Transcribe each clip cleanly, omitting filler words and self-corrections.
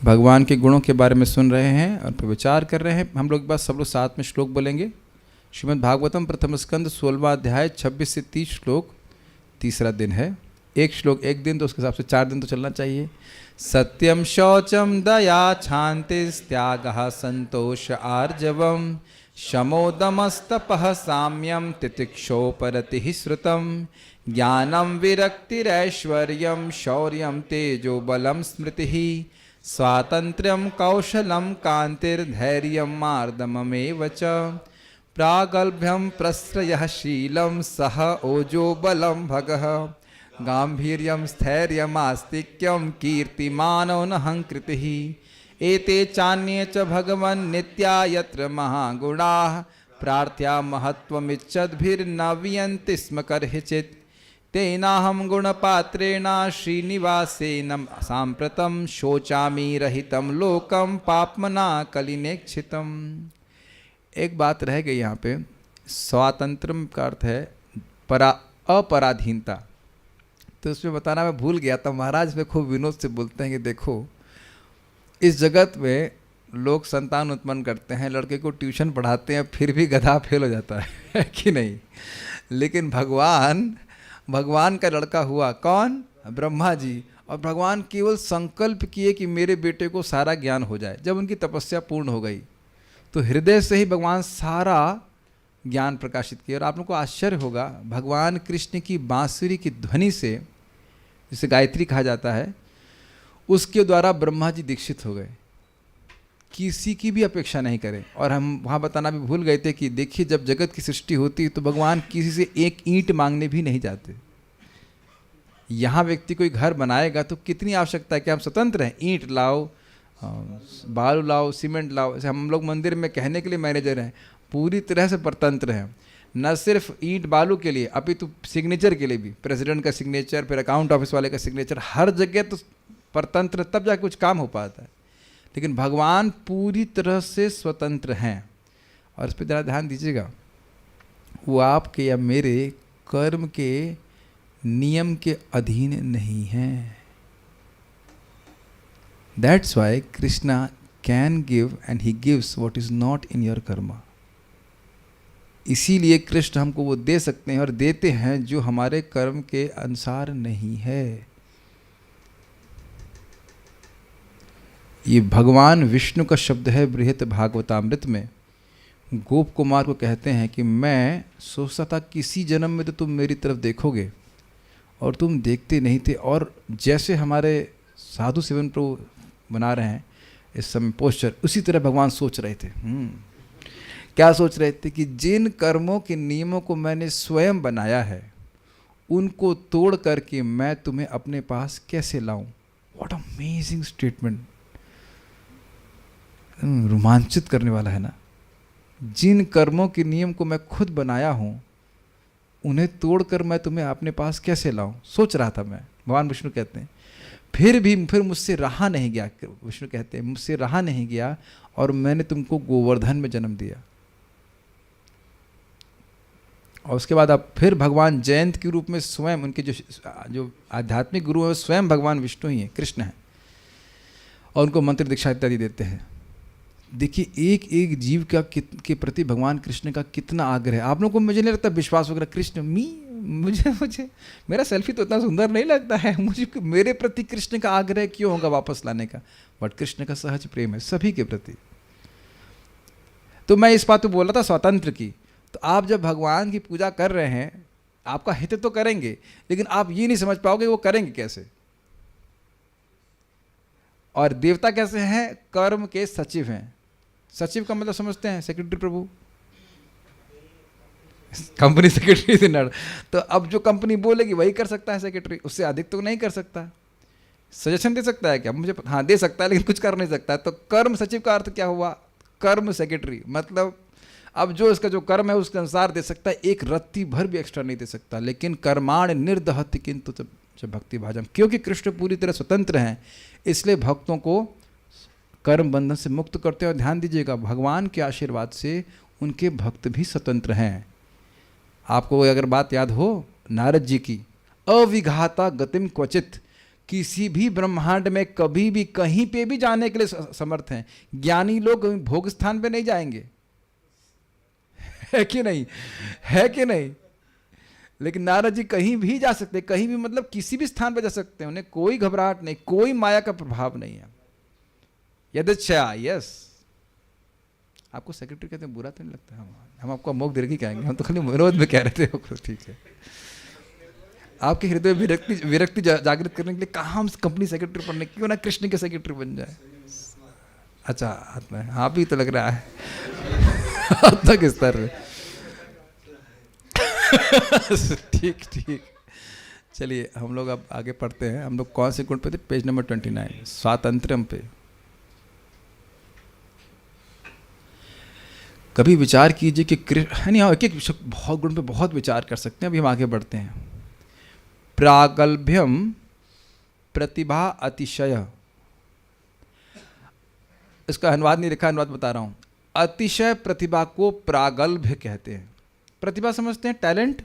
भगवान के गुणों के बारे में सुन रहे हैं और फिर विचार कर रहे हैं। हम लोग बस सब लोग साथ में श्लोक बोलेंगे। श्रीमद् भागवतम प्रथम स्कंद 16वां अध्याय 26 से 30 श्लोक, तीसरा दिन है। एक श्लोक एक दिन, तो उसके हिसाब से 4 दिन तो चलना चाहिए। सत्यम शौचम दया क्षान्तिस्त्यागः संतोष आर्जवम शमोदमस्तपः साम्यम तितिक्षोपरतिः श्रुतम ज्ञानम विरक्तिरैश्वर्यम शौर्यम तेजो बलम स्मृतिः स्वातंत्र्यम कौशलम कांतिर्धैर्यम मार्दममेव च प्रागल्भ्यम प्रश्रयः शीलम सह ओजो बलम भगः गांभीर्यम स्थैर्यमास्तिक्यम कीर्तिमानो नहंकृतिः एते चान्ये च भगवन् नित्या यत्र महागुणाः प्रार्थ्या महत्त्वमिच्छद्भिर्न वियन्ति स्म कर्हिचित् तेनाहं गुणपात्रेण श्रीनिवासेन साम्प्रतं शोचामि रहितं लोकं पाप्मना कलिनेक्षितम्। एक बात रह गई यहाँ पे। स्वातंत्रम का अर्थ है अपराधीनता। तो उसमें बताना मैं भूल गया था। महाराज में खूब विनोद से बोलते हैं कि देखो, इस जगत में लोग संतान उत्पन्न करते हैं, लड़के को ट्यूशन पढ़ाते हैं, फिर भी गधा फेल हो जाता है कि नहीं। लेकिन भगवान का लड़का हुआ कौन? ब्रह्मा जी। और भगवान केवल संकल्प किए कि मेरे बेटे को सारा ज्ञान हो जाए। जब उनकी तपस्या पूर्ण हो गई तो हृदय से ही भगवान सारा ज्ञान प्रकाशित किया। और आप लोगों को आश्चर्य होगा, भगवान कृष्ण की बांसुरी की ध्वनि से, जिसे गायत्री कहा जाता है, उसके द्वारा ब्रह्मा जी दीक्षित हो गए। किसी की भी अपेक्षा नहीं करें। और हम वहाँ बताना भी भूल गए थे कि देखिए, जब जगत की सृष्टि होती है तो भगवान किसी से एक ईंट मांगने भी नहीं जाते। यहाँ व्यक्ति कोई घर बनाएगा तो कितनी आवश्यकता है कि हम स्वतंत्र हैं। ईंट लाओ, बालू लाओ, सीमेंट लाओ। ऐसे हम लोग मंदिर में कहने के लिए मैनेजर हैं, पूरी तरह से परतंत्र हैं। न सिर्फ ईंट बालू के लिए, अपितु सिग्नेचर के लिए भी। प्रेसिडेंट का सिग्नेचर, फिर अकाउंट ऑफिस वाले का सिग्नेचर, हर जगह तो परतंत्र, तब जाके कुछ काम हो पाता है। लेकिन भगवान पूरी तरह से स्वतंत्र हैं। और इस पर ज़रा ध्यान दीजिएगा, वो आपके या मेरे कर्म के नियम के अधीन नहीं हैं। That's why Krishna can give and he gives what is not in your Karma. इसीलिए कृष्ण हमको वो दे सकते हैं और देते हैं जो हमारे कर्म के अनुसार नहीं है। ये भगवान विष्णु का शब्द है बृहत भागवतामृत में। गोप कुमार को कहते हैं कि मैं सोचता था किसी जन्म में तो तुम मेरी तरफ देखोगे, और तुम देखते नहीं थे। और जैसे हमारे साधु सेवन प्रभु बना रहे हैं इस समय पोस्चर, उसी तरह भगवान सोच रहे थे। क्या सोच रहे थे? कि जिन कर्मों के नियमों को मैंने स्वयं बनाया है, उनको तोड़ करके मैं तुम्हें अपने पास कैसे लाऊं। व्हाट अमेजिंग स्टेटमेंट, रोमांचित करने वाला है ना। जिन कर्मों के नियम को मैं खुद बनाया हूं, उन्हें तोड़कर मैं तुम्हें अपने पास कैसे लाऊं, सोच रहा था मैं। भगवान विष्णु कहते हैं फिर मुझसे रहा नहीं गया। विष्णु कहते हैं मुझसे रहा नहीं गया और मैंने तुमको गोवर्धन में जन्म दिया। और उसके बाद अब फिर भगवान जयंत के रूप में स्वयं, उनके जो आध्यात्मिक गुरु हैं स्वयं भगवान विष्णु ही हैं, कृष्ण हैं। और उनको मंत्र दीक्षा इत्यादि देते हैं। देखिए, एक एक जीव के प्रति भगवान कृष्ण का कितना आग्रह है। आप लोगों को मुझे नहीं लगता विश्वास वगैरह। कृष्ण मुझे मेरा सेल्फी तो इतना सुंदर नहीं लगता है, मुझे मेरे प्रति कृष्ण का आग्रह क्यों होगा वापस लाने का। बट कृष्ण का सहज प्रेम है सभी के प्रति। तो मैं इस बात को बोल रहा था स्वतंत्र की। तो आप जब भगवान की पूजा कर रहे हैं, आपका हित तो करेंगे, लेकिन आप ये नहीं समझ पाओगे वो करेंगे कैसे। और देवता कैसे हैं? कर्म के सचिव हैं। सचिव का मतलब समझते हैं? सेक्रेटरी प्रभु, कंपनी सेक्रेटरी से नड़। तो अब जो कंपनी बोलेगी वही कर सकता है सेक्रेटरी, उससे अधिक तो नहीं कर सकता। सजेशन दे सकता है क्या? मुझे हाँ दे सकता है, लेकिन कुछ कर नहीं सकता। तो कर्म सचिव का अर्थ क्या हुआ? कर्म सेक्रेटरी। मतलब अब जो इसका जो कर्म है उसके अनुसार दे सकता है, एक रत्ती भर भी एक्स्ट्रा नहीं दे सकता। लेकिन कर्माण निर्दहति किंतु च भक्ति भाजम। क्योंकि कृष्ण पूरी तरह स्वतंत्र हैं, इसलिए भक्तों को कर्म बंधन से मुक्त करते हैं। और ध्यान दीजिएगा, भगवान के आशीर्वाद से उनके भक्त भी स्वतंत्र हैं। आपको अगर बात याद हो नारद जी की, अविघाता गतिम क्वचित, किसी भी ब्रह्मांड में कभी भी कहीं पे भी जाने के लिए समर्थ हैं। ज्ञानी लोग भोग स्थान पे नहीं जाएंगे, है कि नहीं, है कि नहीं? लेकिन नारद जी कहीं भी जा सकते, कहीं भी मतलब किसी भी स्थान पर जा सकते हैं, उन्हें कोई घबराहट नहीं, कोई माया का प्रभाव नहीं है। यदच्छा, यस। आपको सेक्रेटरी कहते हैं, बुरा तो नहीं लगता? हम आपको अमोघ दीर्घी कहेंगे, हम तो खाली विरोध में कह रहे थे। ठीक है, आपके हृदय में विरक्ति जागृत करने के लिए कहा हम कंपनी सेक्रेटरी बनने, क्यों ना कृष्ण के सेक्रेटरी बन जाए। अच्छा, आप ही तो लग रहा है आत्मा के स्तर में। ठीक ठीक, चलिए हम लोग अब आगे पढ़ते हैं। हम लोग कौन से गुण पे थे? पेज नंबर 29, स्वातंत्र्यम पे। कभी विचार कीजिए कि एक एक बहुत गुण पे बहुत विचार कर सकते हैं। अभी हम आगे बढ़ते हैं। प्रागल्भ्यम प्रतिभा अतिशय, इसका अनुवाद नहीं लिखा, अनुवाद बता रहा हूं। अतिशय प्रतिभा को प्रागल्भ्य कहते हैं। प्रतिभा समझते हैं टैलेंट,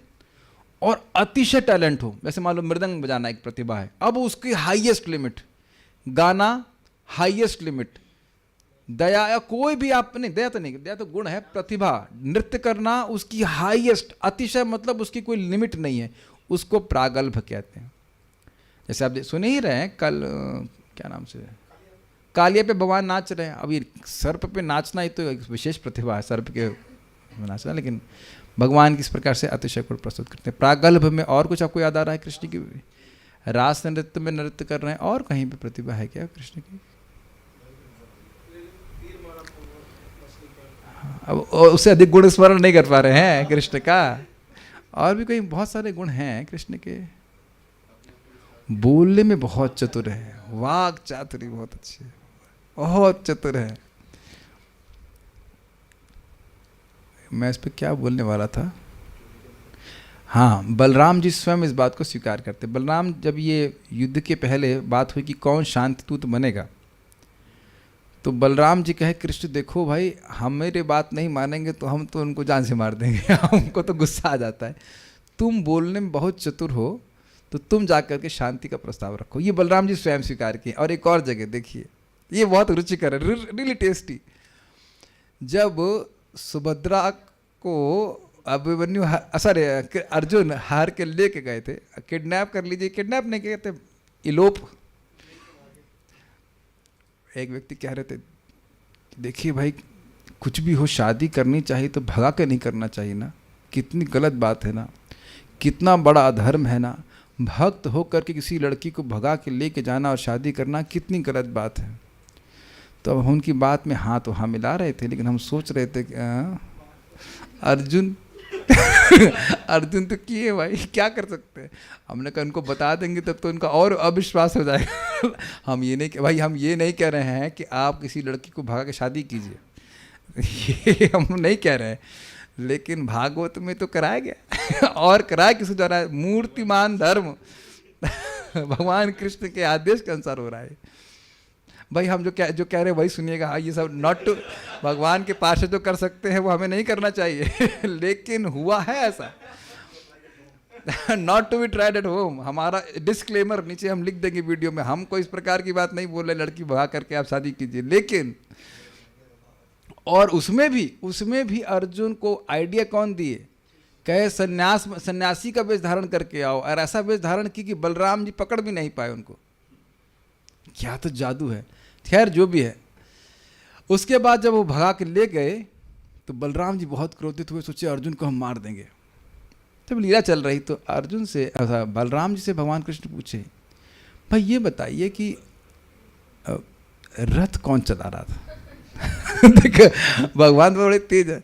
और अतिशय टैलेंट हो, जैसे मान लो मृदंग बजाना एक प्रतिभा है, अब उसकी हाईएस्ट लिमिट, गाना हाईएस्ट लिमिट, दया या कोई भी आप नहीं, दया तो नहीं, दया तो गुण है, प्रतिभा नृत्य करना उसकी हाईएस्ट, अतिशय मतलब उसकी कोई लिमिट नहीं है, उसको प्रागल्भ कहते हैं। जैसे आप सुने ही रहे हैं कल, क्या नाम से, कालिया पे भगवान नाच रहे हैं। अब ये सर्प पे नाचना ही तो एक विशेष प्रतिभा है, सर्प के नाचना, लेकिन भगवान किस प्रकार से अतिशय को प्रस्तुत करते हैं। प्रागल्भ में और कुछ आपको याद आ रहा है? कृष्ण की रास नृत्य में नृत्य कर रहे हैं, और कहीं पे प्रतिभा है क्या कृष्ण की? अब उससे अधिक गुण स्मरण नहीं कर पा रहे हैं कृष्ण का। और भी कई बहुत सारे गुण हैं कृष्ण के। बोलने में बहुत चतुर है, वाक चातुरी बहुत अच्छी है, बहुत चतुर है। मैं इस पर क्या बोलने वाला था? हाँ, बलराम जी स्वयं इस बात को स्वीकार करते। बलराम, जब ये युद्ध के पहले बात हुई कि कौन शांतिदूत बनेगा, तो बलराम जी कहे कृष्ण देखो भाई, हम मेरी बात नहीं मानेंगे तो हम तो उनको जान से मार देंगे हमको तो गुस्सा आ जाता है। तुम बोलने में बहुत चतुर हो, तो तुम जाकर के शांति का प्रस्ताव रखो। ये बलराम जी स्वयं स्वीकार किए। और एक और जगह देखिए, ये बहुत रुचिकर है, रियली टेस्टी। जब सुभद्रा को अभिमन्यु, सॉरी अर्जुन हार के लेके गए थे, किडनैप कर लीजिए, किडनैप नहीं कहते, इलोप। एक व्यक्ति कह रहे थे देखिए भाई, कुछ भी हो शादी करनी चाहिए तो भगा के नहीं करना चाहिए ना, कितनी गलत बात है ना, कितना बड़ा अधर्म है ना, भक्त होकर के किसी लड़की को भगा के लेके जाना और शादी करना कितनी गलत बात है। तो अब उनकी बात में हाँ तो हाँ मिला रहे थे, लेकिन हम सोच रहे थे कि अर्जुन अर्जुन तो किए भाई, क्या कर सकते हैं। हमने कहा उनको बता देंगे तब तो उनका और अविश्वास हो जाएगा। हम ये नहीं भाई, हम ये नहीं कह रहे हैं कि आप किसी लड़की को भगा के शादी कीजिए, ये हम नहीं कह रहे हैं, लेकिन भागवत में तो कराया गया और कराया किसी द्वारा, मूर्तिमान धर्म भगवान कृष्ण के आदेश के अनुसार हो रहा है भाई। हम जो कह रहे हैं वही सुनिएगा। ये सब नॉट टू, भगवान के पास जो कर सकते हैं वो हमें नहीं करना चाहिए लेकिन हुआ है ऐसा। Not to be tried at home. हमारा डिस्क्लेमर नीचे हम लिख देंगे वीडियो में, हम कोई इस प्रकार की बात नहीं बोल रहे लड़की भगा करके आप शादी कीजिए, लेकिन और उसमें भी अर्जुन को आइडिया कौन दिए, कहे सन्यासी का वेश धारण करके आओ, और ऐसा वेश धारण की कि बलराम जी पकड़ भी नहीं पाए उनको। क्या तो जादू है। खैर जो भी है, उसके बाद जब वो भगा के ले गए तो बलराम जी बहुत क्रोधित हुए, सोचे अर्जुन को हम मार देंगे। जब लीला चल रही तो अर्जुन से, बलराम जी से भगवान कृष्ण पूछे भाई ये बताइए कि रथ कौन चला रहा था। देखो भगवान तो बड़े तेज है,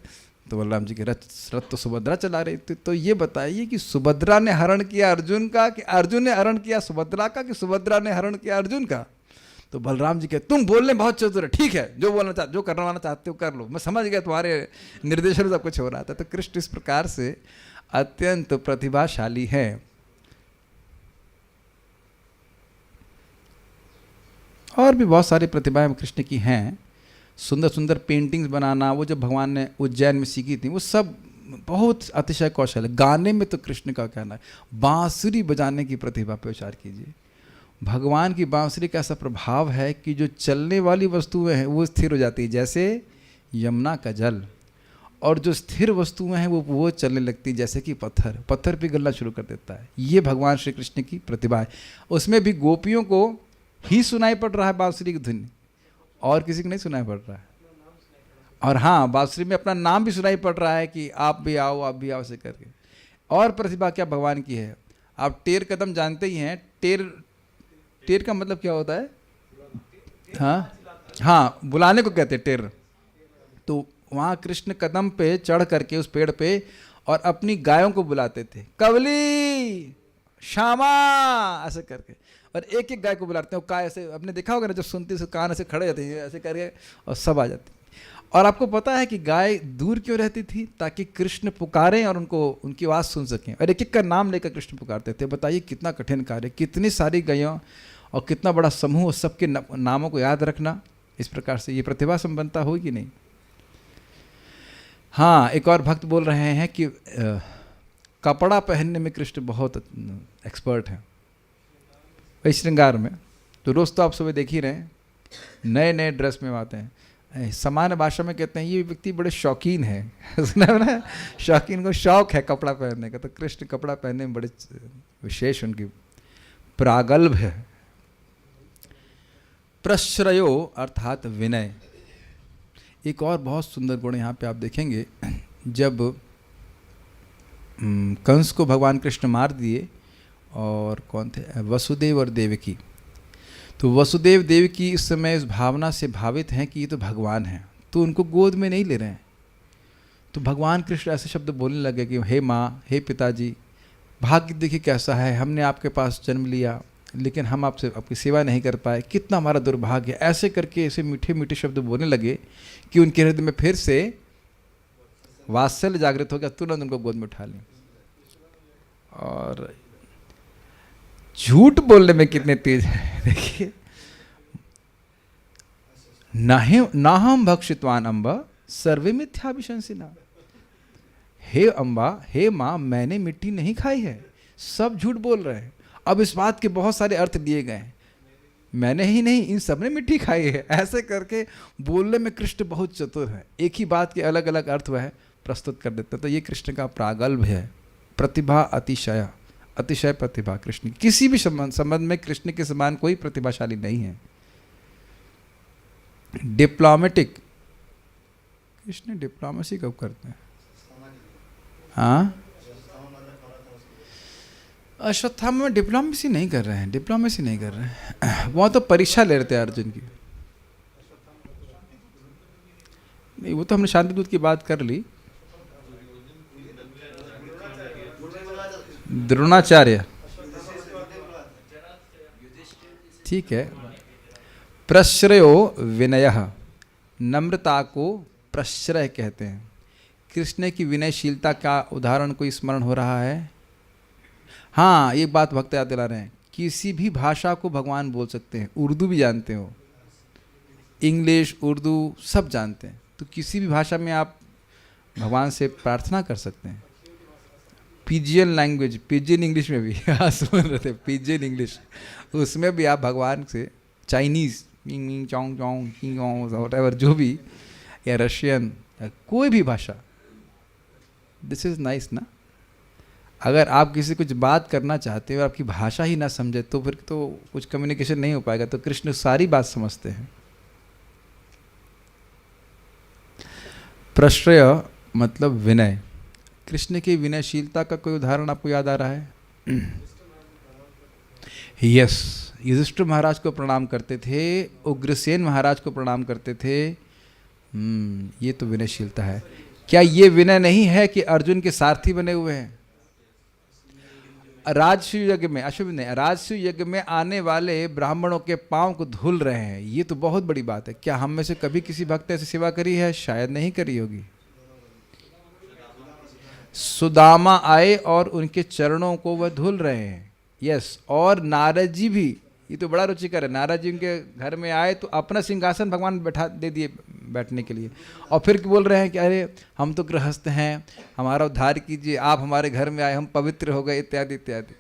तो बलराम जी के रथ तो सुभद्रा चला रही थी, तो ये बताइए कि सुभद्रा ने हरण किया अर्जुन का, कि अर्जुन ने हरण किया सुभद्रा का, कि सुभद्रा ने हरण किया अर्जुन का। तो बलराम जी कहते तुम बोलने बहुत चतुर है, ठीक है जो बोलना चाहते, जो करवाना चाहते हो कर लो, मैं समझ गया तुम्हारे निर्देशन सब कुछ हो रहा था। तो कृष्ण इस प्रकार से अत्यंत प्रतिभाशाली है। और भी बहुत सारी प्रतिभाएं कृष्ण की हैं, सुंदर सुंदर पेंटिंग्स बनाना, वो जब भगवान ने उज्जैन में सीखी थी वो सब बहुत अतिशय कौशल है। गाने में तो कृष्ण का कहना है, बांसुरी बजाने की प्रतिभा पे विचार कीजिए, भगवान की बांसुरी का ऐसा प्रभाव है कि जो चलने वाली वस्तुएं हैं वो स्थिर हो जाती है, जैसे यमुना का जल, और जो स्थिर वस्तुएं हैं वो चलने लगती है, जैसे कि पत्थर पिघलना शुरू कर देता है। ये भगवान श्री कृष्ण की प्रतिभा है। उसमें भी गोपियों को ही सुनाई पड़ रहा है बांसुरी की धुन, और किसी को नहीं सुनाई पड़ रहा है। और हाँ, बांसुरी में अपना नाम भी सुनाई पड़ रहा है कि आप भी आओ ऐसे करके। और प्रतिभा क्या भगवान की है, आप टेर कदम जानते ही हैं। टेर का मतलब क्या होता है? हाँ, बुलाने को कहते हैं टेर। तो वहाँ कृष्ण कदम पे चढ़ करके उस पेड़ पे और अपनी गायों को बुलाते थे, कवली श्यामा ऐसे करके, और एक एक गाय को बुलाते हैं। वो गाय ऐसे, आपने देखा होगा ना, जब सुनती है कान ऐसे खड़े जाते हैं ऐसे करके, और सब आ जाती। और आपको पता है कि गाय दूर क्यों रहती थी? ताकि कृष्ण पुकारें और उनको उनकी आवाज़ सुन सकें, और एक एक का नाम लेकर कृष्ण पुकारते थे। बताइए कितना कठिन कार्य, कितनी सारी गायों और कितना बड़ा समूह, सबके नामों को याद रखना। इस प्रकार से ये प्रतिभा संपन्नता होगी नहीं। हाँ, एक और भक्त बोल रहे हैं कि कपड़ा पहनने में कृष्ण बहुत एक्सपर्ट हैं, वही श्रृंगार में। तो रोज़ तो आप सुबह देख ही रहे हैं, नए नए ड्रेस में आते हैं। सामान्य भाषा में कहते हैं ये व्यक्ति बड़े शौकीन है। सुना है ना, शौकीन को शौक है कपड़ा पहनने का। तो कृष्ण कपड़ा पहनने में बड़े विशेष उनकी प्रागल्भ है। प्रश्रयो अर्थात विनय, एक और बहुत सुंदर गुण यहाँ पे आप देखेंगे। जब कंस को भगवान कृष्ण मार दिए, और कौन थे, वसुदेव और देवकी, तो वसुदेव देवकी इस समय इस भावना से भावित हैं कि ये तो भगवान हैं, तो उनको गोद में नहीं ले रहे हैं। तो भगवान कृष्ण ऐसे शब्द बोलने लगे कि हे माँ, हे पिताजी, भाग्य देखिए कैसा है, हमने आपके पास जन्म लिया लेकिन हम आपसे आपकी सेवा नहीं कर पाए, कितना हमारा दुर्भाग्य। ऐसे करके ऐसे मीठे मीठे शब्द बोलने लगे कि उनके हृदय में फिर से वात्सल्य जागृत हो गया। तुरंत उनको गोद में उठा लें। और झूठ बोलने में कितने तेज है देखिए। ना हम भक्षितवान अम्बा सर्वे मिथ्याभिशंसिना। हे अम्बा, हे माँ, मैंने मिट्टी नहीं खाई है। सब झूठ बोल रहे हैं। अब इस बात के बहुत सारे अर्थ दिए गए हैं, मैंने ही नहीं, इन सब ने मिट्टी खाई है। ऐसे करके बोलने में कृष्ण बहुत चतुर है। एक ही बात के अलग अलग अर्थ वह प्रस्तुत कर देता है। तो ये कृष्ण का प्रागल्भ है, प्रतिभा अतिशय प्रतिभा कृष्ण की। किसी भी संबंध में कृष्ण के समान कोई प्रतिभाशाली नहीं है। डिप्लोमेटिक, कृष्ण डिप्लोमेसी कब करते हैं? हाँ, अश्वत्थामा में डिप्लोमेसी नहीं कर रहे हैं, वहाँ तो परीक्षा ले रहे थे अर्जुन की। नहीं, वो तो हमने शांतिदूत की बात कर ली। द्रोणाचार्य, ठीक है। प्रश्रयो विनयः, नम्रता को प्रश्रय कहते हैं। कृष्ण की विनयशीलता का उदाहरण कोई स्मरण हो रहा है? हाँ, एक बात भक्त याद दिला रहे हैं, किसी भी भाषा को भगवान बोल सकते हैं। उर्दू भी जानते हो, इंग्लिश, उर्दू सब जानते हैं। तो किसी भी भाषा में आप भगवान से प्रार्थना कर सकते हैं। पिजियन लैंग्वेज, पिजियन इंग्लिश में भी सुन रहे थे, पिजियन इंग्लिश, उसमें भी आप भगवान से, चाइनीज़ चौंग चौंग व्हाटएवर जो भी, या रशियन, कोई भी भाषा, दिस इज़ नाइस ना। अगर आप किसी कुछ बात करना चाहते हो और आपकी भाषा ही ना समझे तो फिर तो कुछ कम्युनिकेशन नहीं हो पाएगा। तो कृष्ण सारी बात समझते हैं। प्रश्रय मतलब विनय। कृष्ण की विनयशीलता का कोई उदाहरण आपको याद आ रहा है? यस, युधिष्ठिर महाराज को प्रणाम करते थे, उग्रसेन महाराज को प्रणाम करते थे। ये तो विनयशीलता है। क्या ये विनय नहीं है कि अर्जुन के सारथी बने हुए हैं? राजसूय यज्ञ में, अश्वमेध नहीं, राजसूय यज्ञ में आने वाले ब्राह्मणों के पांव को धुल रहे हैं। ये तो बहुत बड़ी बात है। क्या हम में से कभी किसी भक्त ऐसी सेवा करी है? शायद नहीं करी होगी। सुदामा आए और उनके चरणों को वह धुल रहे हैं। यस, और नारद जी भी, ये तो बड़ा रुचिकर है। नारद जी उनके घर में आए तो अपना सिंहासन भगवान बैठा दे दिए बैठने के लिए, और फिर बोल रहे हैं कि अरे हम तो गृहस्थ हैं, हमारा उद्धार कीजिए, आप हमारे घर में आए, हम पवित्र हो गए, इत्यादि इत्यादि।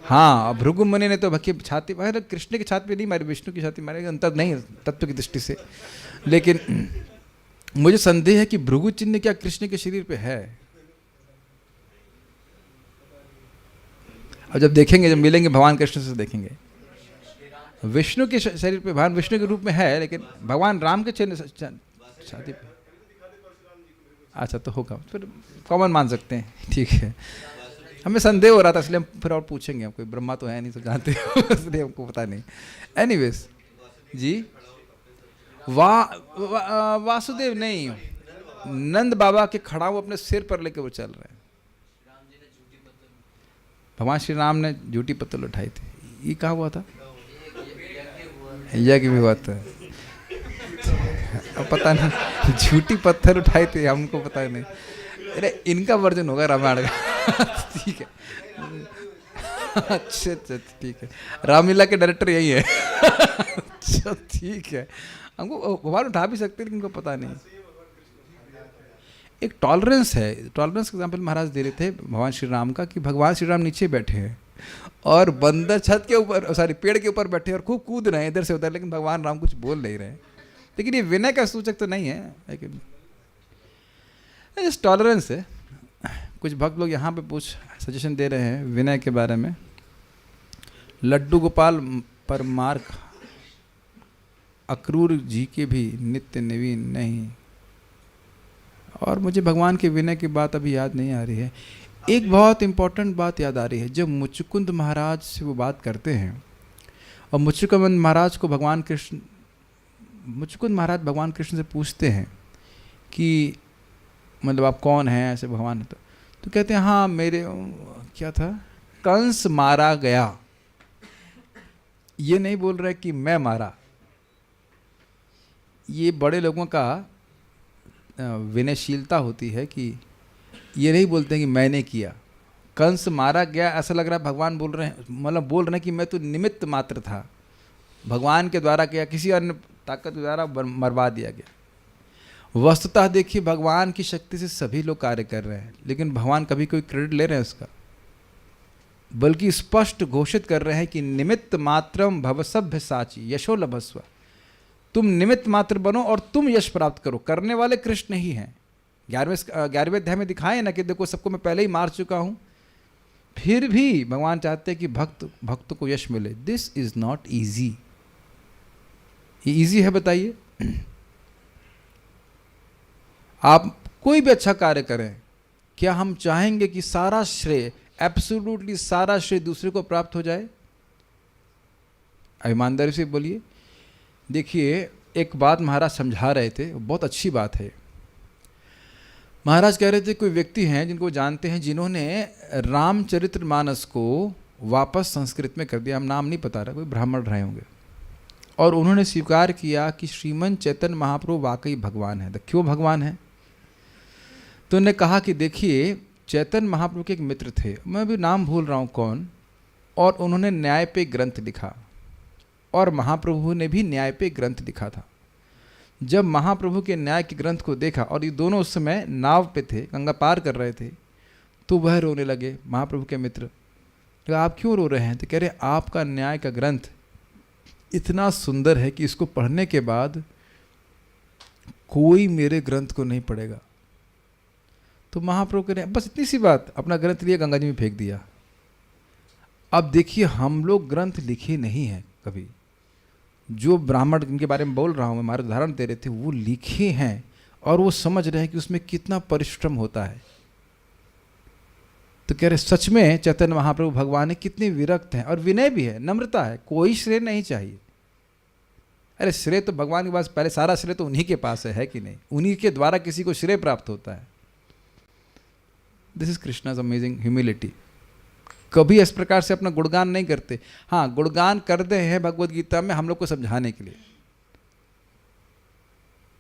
हाँ, भृगु मुनि ने तो भक्ति छाती, अरे कृष्ण की छाती पे नहीं मारी, विष्णु की छाती मारी, अंतर नहीं तत्व की दृष्टि से। लेकिन मुझे संदेह है कि भृगु चिन्ह क्या कृष्ण के शरीर पे है। अब जब देखेंगे, जब मिलेंगे भगवान कृष्ण से देखेंगे, विष्णु के शरीर पे, भगवान विष्णु के रूप में है, लेकिन भगवान राम के चिन्ह छाती पे, अच्छा तो होगा, फिर कॉमन मान सकते हैं, ठीक है। हमें संदेह हो रहा था, इसलिए हम फिर और पूछेंगे, हम कोई ब्रह्मा तो है नहीं तो जानते हो, इसलिए हमको पता नहीं। एनीवेज जी, वासुदेव नहीं, नंद बाबा के खड़ा वो अपने सिर पर लेके वो चल रहे हैं। भगवान श्री राम ने झूठी पत्तल उठाई थी, ये कहाँ हुआ था? यज्ञ भी हुआ था, अब पता नहीं, झूठी पत्थर उठाई थी, हमको पता नहीं। अरे इनका वर्जन होगा रामायण का, ठीक है। अच्छा अच्छा ठीक है, रामलीला के डायरेक्टर यही है। अच्छा ठीक है, हमको भगवान उठा भी सकते हैं, लेकिन उनको पता नहीं। एक टॉलरेंस है, टॉलरेंस का एग्जाम्पल महाराज दे रहे थे भगवान श्री राम का, कि भगवान श्री राम नीचे बैठे हैं और बंदर छत के ऊपर, सॉरी पेड़ के ऊपर बैठे और खूब कूद रहे हैं इधर से उधर, लेकिन भगवान राम कुछ बोल नहीं रहे। लेकिन ये विनय का सूचक तो नहीं है, लेकिन टॉलरेंस है। कुछ भक्त लोग यहाँ पे सजेशन दे रहे हैं विनय के बारे में। लड्डू गोपाल परमार्क अक्रूर जी के भी नित्य नवीन नहीं, और मुझे भगवान के विनय की बात अभी याद नहीं आ रही है। एक बहुत इंपॉर्टेंट बात याद आ रही है, जब मुचुकुंद महाराज से वो बात करते हैं और मुचुकुंद महाराज को भगवान कृष्ण, मुचुकुंद महाराज भगवान कृष्ण से पूछते हैं कि मतलब आप कौन हैं ऐसे भगवान, तो कहते हैं हाँ मेरे क्या था, कंस मारा गया। ये नहीं बोल रहे कि मैं मारा। ये बड़े लोगों का विनयशीलता होती है कि ये नहीं बोलते हैं कि मैंने किया। कंस मारा गया, ऐसा लग रहा है भगवान बोल रहे हैं, मतलब बोल रहे हैं कि मैं तो निमित्त मात्र था, भगवान के द्वारा किया, किसी अन्य ताकत के द्वारा मरवा दिया गया। वस्तुतः देखिए भगवान की शक्ति से सभी लोग कार्य कर रहे हैं, लेकिन भगवान कभी कोई क्रेडिट ले रहे हैं उसका, बल्कि स्पष्ट घोषित कर रहे हैं कि निमित्त मात्रम भव सभ्य साची यशो लभस्व। तुम निमित्त मात्र बनो और तुम यश प्राप्त करो, करने वाले कृष्ण ही हैं। 11वें अध्याय में दिखाए ना कि देखो सबको मैं पहले ही मार चुका हूं, फिर भी भगवान चाहते हैं कि भक्त को यश मिले। This is not easy. ये ईजी है बताइए? आप कोई भी अच्छा कार्य करें, क्या हम चाहेंगे कि सारा श्रेय, एब्सोल्युटली सारा श्रेय दूसरे को प्राप्त हो जाए? ईमानदारी से बोलिए। देखिए एक बात महाराज समझा रहे थे, बहुत अच्छी बात है। महाराज कह रहे थे कोई व्यक्ति हैं जिनको जानते हैं, जिन्होंने रामचरितमानस को वापस संस्कृत में कर दिया, हम नाम नहीं पता रहा, कोई ब्राह्मण रहे होंगे, और उन्होंने स्वीकार किया कि श्रीमन चैतन्य महाप्रभु वाकई भगवान है। क्यों भगवान है? तो उन्होंने कहा कि देखिए चैतन्य महाप्रभु के एक मित्र थे, मैं भी नाम भूल रहा हूँ कौन, और उन्होंने न्याय पे ग्रंथ लिखा, और महाप्रभु ने भी न्याय पे ग्रंथ लिखा था। जब महाप्रभु के न्याय के ग्रंथ को देखा, और ये दोनों उस समय नाव पे थे, गंगा पार कर रहे थे, तो वह रोने लगे महाप्रभु के मित्र। तो आप क्यों रो रहे हैं? तो कह रहे आपका न्याय का ग्रंथ इतना सुंदर है कि इसको पढ़ने के बाद कोई मेरे ग्रंथ को नहीं पढ़ेगा। तो महाप्रभु कह रहे हैं बस इतनी सी बात, अपना ग्रंथ लिया गंगा जी में फेंक दिया। अब देखिए हम लोग ग्रंथ लिखे नहीं हैं कभी, जो ब्राह्मण जिनके बारे में बोल रहा हूँ मैं, हमारे उदाहरण दे रहे थे, वो लिखे हैं और वो समझ रहे हैं कि उसमें कितना परिश्रम होता है। तो कह रहे सच में चैतन्य महाप्रभु भगवान है, कितने विरक्त हैं, और विनय भी है, नम्रता है, कोई श्रेय नहीं चाहिए। अरे श्रेय तो भगवान के पास, पहले सारा श्रेय तो उन्हीं के पास है कि नहीं? उन्हीं के द्वारा किसी को श्रेय प्राप्त होता है। This is Krishna's amazing humility. कभी इस प्रकार से अपना गुणगान नहीं करते। हाँ, गुणगान करते हैं भगवद गीता में हम लोग को समझाने के लिए।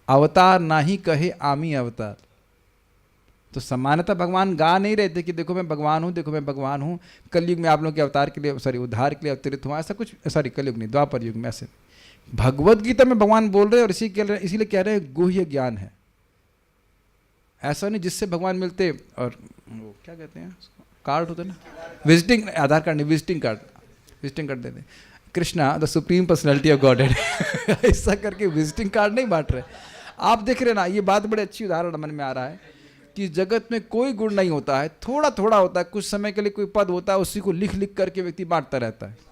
अवतार ना ही कहे आमी अवतार, तो सामान्यतः भगवान गा नहीं रहे थे कि देखो मैं भगवान हूँ, देखो मैं भगवान हूँ, कलयुग में आप लोग के अवतार के लिए, सॉरी उद्धार के लिए अवतरित हुआ, ऐसा कुछ, सॉरी कलयुग नहीं, द्वापर युग में ऐसे। भगवद गीता में भगवान बोल रहे हैं, और इसीलिए कह रहे हैं गुह्य ज्ञान है। ऐसा नहीं जिससे भगवान मिलते और वो क्या कहते हैं कार्ड होता है ना, विजिटिंग, आधार कार्ड नहीं, विजिटिंग कार्ड दे दें, Krishna the supreme personality of God head ऐसा करके विजिटिंग कार्ड नहीं बांट रहे। आप देख रहे ना, ये बात बड़े अच्छी उदाहरण मन में आ रहा है कि जगत में कोई गुण नहीं होता है, थोड़ा थोड़ा होता है, कुछ समय के लिए कोई पद होता है, उसी को लिख लिख करके व्यक्ति बांटता रहता है।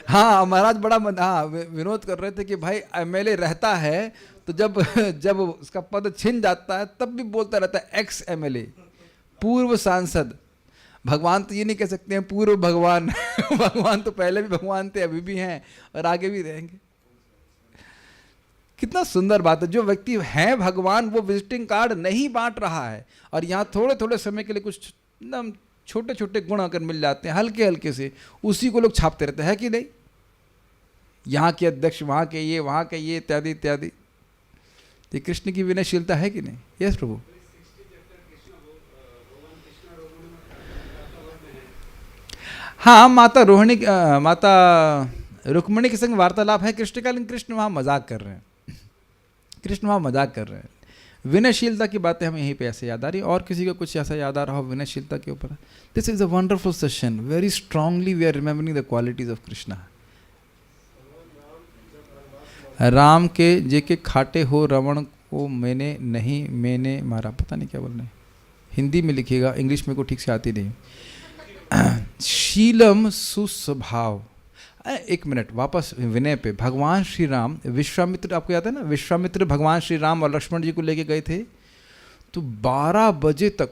हाँ महाराज बड़ा हाँ विनोद कर रहे थे कि भाई एमएलए रहता है तो जब उसका पद छिन जाता है तब भी बोलता रहता है एक्स एमएलए, पूर्व सांसद। भगवान तो ये नहीं कह सकते हैं पूर्व भगवान भगवान तो पहले भी भगवान थे, अभी भी हैं और आगे भी रहेंगे। कितना सुंदर बात है, जो व्यक्ति है भगवान वो विजिटिंग कार्ड नहीं बांट रहा है, और यहाँ थोड़े थोड़े समय के लिए कुछ एकदम छोटे छोटे गुण अगर मिल जाते हैं हल्के हल्के से, उसी को लोग छापते रहते हैं कि नहीं, यहाँ के अध्यक्ष, वहाँ के ये, वहाँ के ये, इत्यादि इत्यादि। ये कृष्ण की विनयशीलता है कि नहीं? यस प्रभु। हाँ, माता रोहिणी, माता रुक्मिणी के संग वार्तालाप है कृष्ण का, लेकिन कृष्ण वहाँ मजाक कर रहे हैं, कृष्ण वहाँ मजाक कर रहे हैं। विनयशीलता की बातें हमें यहीं पे ऐसे याद आ रही, और किसी को कुछ ऐसा याद आ रहा हो विनयशीलता के ऊपर? This is a wonderful session, very strongly we are remembering the qualities of Krishna. Ram के जे के खाटे हो रवण को मैंने नहीं मैंने मारा, पता नहीं क्या बोल रहे हैं, हिंदी में लिखिएगा, इंग्लिश में को ठीक से आती नहीं। शीलम सुस्वभाव। एक मिनट वापस विनय पे। भगवान श्री राम, विश्वामित्र, आपको याद है ना, विश्वामित्र भगवान श्री राम और लक्ष्मण जी को लेके गए थे, तो 12 बजे तक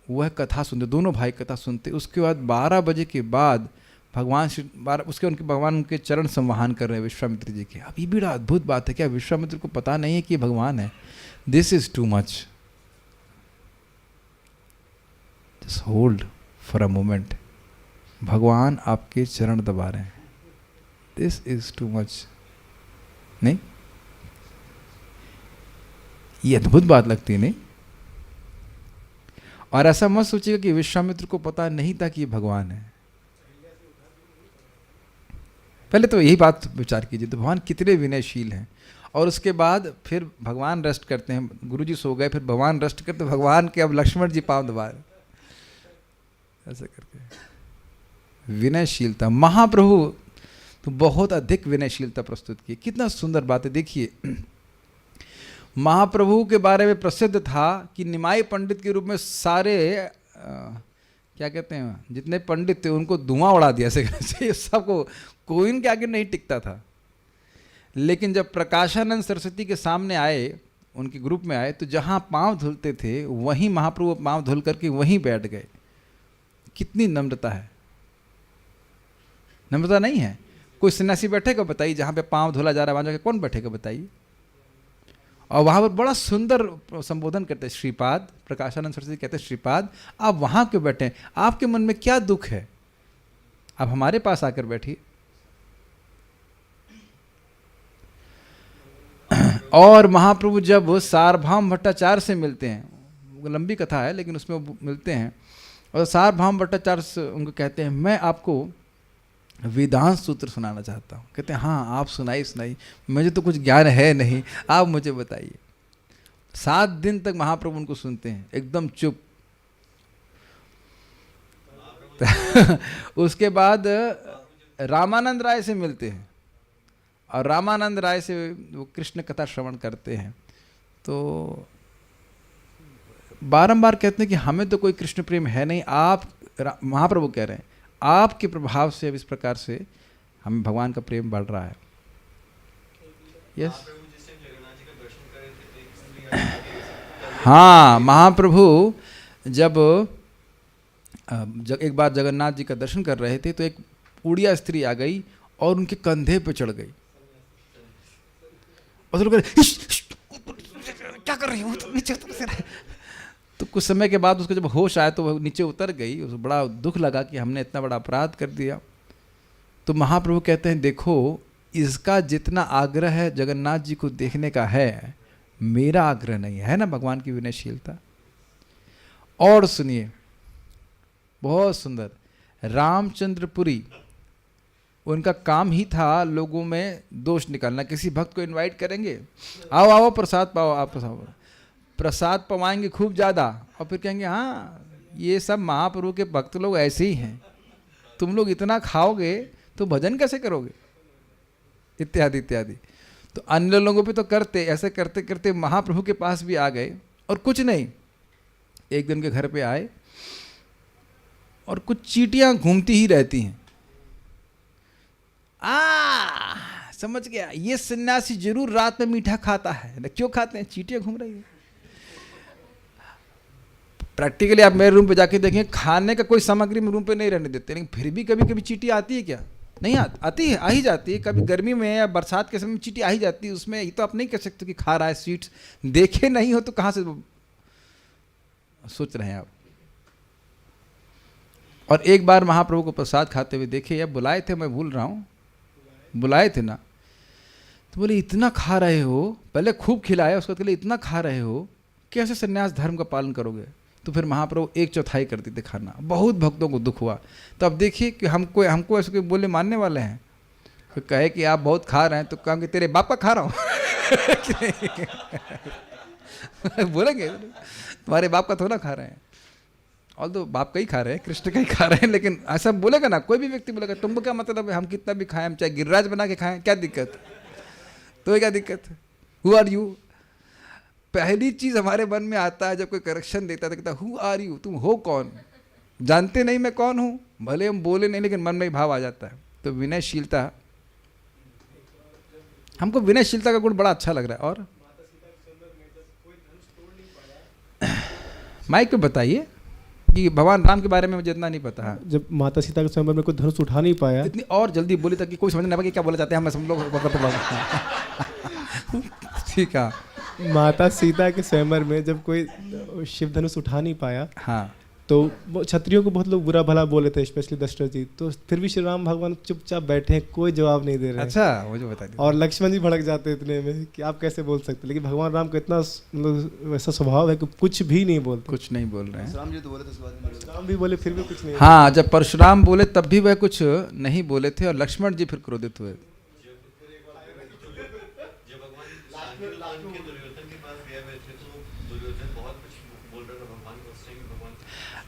वह कथा सुनते, दोनों भाई कथा सुनते। उसके बाद 12 बजे के बाद भगवान श्री उसके उनके भगवान उनके चरण संवाहन कर रहे हैं विश्वामित्र जी के। अब ये बड़ा अद्भुत बात है, क्या विश्वामित्र को पता नहीं है कि भगवान है? This is too much. Just hold for a moment, भगवान आपके चरण दबा रहे हैं, दिस इज टू मच। नहीं, ये अद्भुत बात लगती है नहीं? और ऐसा मत सोचिएगा कि विश्वामित्र को पता नहीं था कि ये भगवान है। पहले तो यही बात विचार कीजिए, तो भगवान कितने विनयशील हैं। और उसके बाद फिर भगवान रेस्ट करते हैं, गुरुजी सो गए, फिर भगवान रेस्ट करते, भगवान के अब लक्ष्मण जी पांव दबा रहे, ऐसा करके। विनयशीलता, महाप्रभु तो बहुत अधिक विनयशीलता प्रस्तुत की। कितना सुंदर बात है, देखिए महाप्रभु के बारे में प्रसिद्ध था कि निमाई पंडित के रूप में सारे क्या कहते हैं, जितने पंडित थे उनको धुआं उड़ा दिया से सबको, कोई उनके आगे नहीं टिकता था। लेकिन जब प्रकाशानंद सरस्वती के सामने आए, उनके ग्रुप में आए, तो जहाँ पांव धुलते थे वहीं महाप्रभु पांव धुल करके वहीं बैठ गए। कितनी नम्रता है, नम्रता नहीं है? कोई सन्यासी बैठेगा बताइए, जहाँ पे पांव धुला जा रहा है वहाँ जाके कौन बैठेगा बताइए? और वहाँ पर बड़ा सुंदर संबोधन करते हैं श्रीपाद, प्रकाशानंद सरस्वती कहते हैं श्रीपाद आप वहाँ क्यों बैठे हैं, आपके मन में क्या दुख है, आप हमारे पास आकर बैठिए। और महाप्रभु जब सार्वभौम भट्टाचार्य से मिलते हैं, लंबी कथा है लेकिन उसमें वो मिलते हैं, और सार्वभौम भट्टाचार्य से उनको कहते हैं मैं आपको वेदांत सूत्र सुनाना चाहता हूँ। कहते हैं हाँ आप सुनाइए, मुझे तो कुछ ज्ञान है नहीं, आप मुझे बताइए। 7 दिन तक महाप्रभु उनको सुनते हैं एकदम चुप। उसके बाद रामानंद राय से मिलते हैं, और रामानंद राय से वो कृष्ण कथा श्रवण करते हैं। तो बारंबार कहते हैं कि हमें तो कोई कृष्ण प्रेम है नहीं, आप, महाप्रभु कह रहे हैं आपके प्रभाव से अब इस प्रकार से हमें भगवान का प्रेम बढ़ रहा है। यस, हाँ महाप्रभु जब एक बार जगन्नाथ जी का दर्शन कर रहे थे तो एक उड़िया स्त्री आ गई और उनके कंधे पे चढ़ गई, और तो क्या कर रही हो, तो नीचे तो कुछ समय के बाद उसको जब होश आया तो वह नीचे उतर गई। उसको बड़ा दुख लगा कि हमने इतना बड़ा अपराध कर दिया। तो महाप्रभु कहते हैं देखो इसका जितना आग्रह है जगन्नाथ जी को देखने का है, मेरा आग्रह नहीं है ना भगवान की विनयशीलता। और सुनिए बहुत सुंदर, रामचंद्रपुरी उनका काम ही था लोगों में दोष निकालना। किसी भक्त को इनवाइट करेंगे, आओ आओ प्रसाद पाओ, आप प्रसाद पवाएंगे खूब ज़्यादा, और फिर कहेंगे हाँ ये सब महाप्रभु के भक्त लोग ऐसे ही हैं, तुम लोग इतना खाओगे तो भजन कैसे करोगे, इत्यादि इत्यादि। तो अन्य लोगों पे तो करते, ऐसे करते करते महाप्रभु के पास भी आ गए और कुछ नहीं, एक दिन के घर पे आए और कुछ चींटियां घूमती ही रहती हैं। समझ गया, ये सन्यासी जरूर रात में मीठा खाता है। क्यों खाते हैं, चींटियां घूम रही है। प्रैक्टिकली आप मेरे रूम पे जाके देखें, खाने का कोई सामग्री में रूम पे नहीं रहने देते, लेकिन फिर भी कभी कभी चींटी आती है क्या, नहीं आती है, आ ही जाती है। कभी गर्मी में या बरसात के समय में चींटी आ ही जाती है। उसमें ये तो आप नहीं कह सकते कि खा रहा है स्वीट्स, देखे नहीं हो तो कहाँ से सोच रहे हैं आप। और एक बार महाप्रभु को प्रसाद खाते हुए देखे, या बुलाए थे, मैं भूल रहा हूँ, बुलाए थे ना, तो बोले इतना खा रहे हो, पहले खूब खिलाया, उसके बाद इतना खा रहे हो, कैसे सन्यास धर्म का पालन करोगे। तो फिर महाप्रभु 1/4 कर देते खाना। बहुत भक्तों को दुख हुआ। तो अब देखिए कि हमको ऐसे कोई बोले मानने वाले हैं, तो कहे कि आप बहुत खा रहे हैं, तो कहेंगे तेरे बाप का खा रहा हूँ। बोलेंगे तुम्हारे बाप का थोड़ा खा रहे हैं, और तो बाप का ही खा रहे हैं, कृष्ण का ही खा रहे हैं। लेकिन ऐसा बोलेगा ना, कोई भी व्यक्ति बोलेगा तुमको क्या मतलब है, हम कितना भी खाएं, हम चाहे गिरिराज बना के खाएं, क्या दिक्कत, तो क्या दिक्कत है, हु आर यू। पहली चीज हमारे मन में आता है जब कोई करेक्शन देता है, तो कहता हु आर यू, तुम हो कौन, जानते नहीं मैं कौन हूं, भले हम बोले नहीं लेकिन मन में भाव आ जाता है। तो विनयशीलता, हमको विनयशीलता का गुण बड़ा अच्छा लग रहा है। और माइक पे बताइए कि भगवान राम के बारे में मुझे इतना नहीं पता है। जब माता सीता के स्वयंवर में कोई धनुष उठा नहीं पाया, इतनी और जल्दी बोली ताकि कोई समझ ना पाए क्या बोला चाहते हैं, हम सब लोग। ठीक है, माता सीता के स्वयंवर में जब कोई शिव धनुष उठा नहीं पाया, हाँ, तो क्षत्रियों को बहुत लोग बुरा भला बोले थे, स्पेशली दशरथ जी। तो फिर भी श्री राम भगवान चुपचाप बैठे हैं, कोई जवाब नहीं दे रहे। अच्छा, मुझे बता दीजिए। और लक्ष्मण जी भड़क जाते हैं इतने में कि आप कैसे बोल सकते, लेकिन भगवान राम का इतना मतलब वैसा स्वभाव है कि कुछ भी नहीं बोलते। कुछ नहीं बोल रहे हैं। राम जी तो बोले थे, राम भी बोले फिर भी कुछ नहीं। हाँ, जब परशुराम बोले तब भी वह कुछ नहीं बोले थे, और लक्ष्मण जी फिर क्रोधित हुए।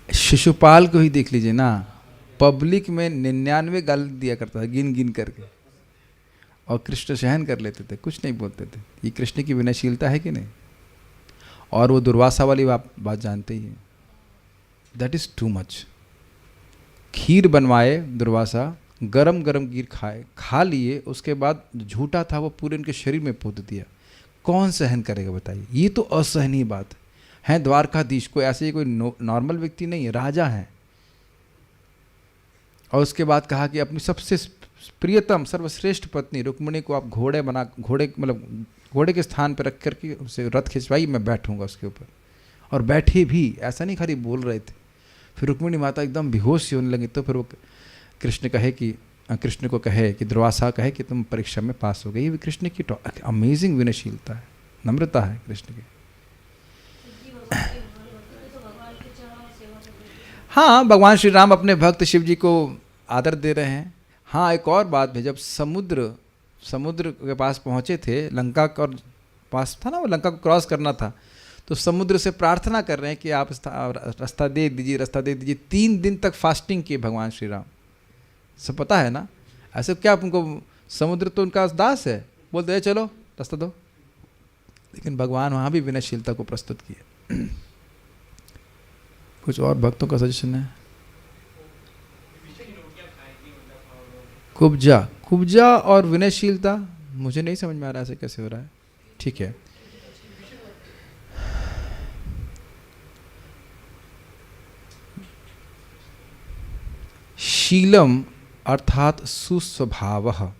शिशुपाल को ही देख लीजिए ना, पब्लिक में 99 गाली दिया करता था गिन गिन करके, और कृष्ण सहन कर लेते थे, कुछ नहीं बोलते थे। ये कृष्ण की विनयशीलता है कि नहीं। और वो दुर्वासा वाली बात जानते ही हैं, दैट इज टू मच। खीर बनवाए दुर्वासा, गरम गरम खीर खा लिए, उसके बाद झूठा था वो पूरे उनके शरीर में पोत दिया। कौन सहन करेगा बताइए, ये तो असहनीय बात है। द्वारकाधीश कोई ऐसे ही कोई नॉर्मल व्यक्ति नहीं है, राजा है। और उसके बाद कहा कि अपनी सबसे प्रियतम सर्वश्रेष्ठ पत्नी रुक्मिणी को आप घोड़े के स्थान पर रख करके उसे रथ खिंचवाई, मैं बैठूंगा उसके ऊपर। और बैठे भी, ऐसा नहीं खाली बोल रहे थे। फिर रुक्मिणी माता एकदम बेहोश सी होने लगी। तो फिर वो कृष्ण को कहे कि दुर्वासा कहे कि तुम परीक्षा में पास हो गई। ये कृष्ण की अमेजिंग विनयशीलता है, नम्रता है कृष्ण की। हाँ, भगवान श्री राम अपने भक्त शिव जी को आदर दे रहे हैं। हाँ, एक और बात है, जब समुद्र के पास पहुँचे थे, लंका का पास था ना, वो लंका को क्रॉस करना था, तो समुद्र से प्रार्थना कर रहे हैं कि आप रास्ता दे दीजिए। 3 दिन तक फास्टिंग किए भगवान श्री राम, सब पता है ना। ऐसे क्या उनको, समुद्र तो उनका दास है, बोलते हैं चलो रास्ता दो। लेकिन भगवान वहाँ भी विनयशीलता को प्रस्तुत किए। कुछ और भक्तों का सजेशन है। कुब्जा और विनयशीलता, मुझे नहीं समझ में आ रहा है ऐसे कैसे हो रहा है। ठीक है, शीलम अर्थात सुस्वभावः,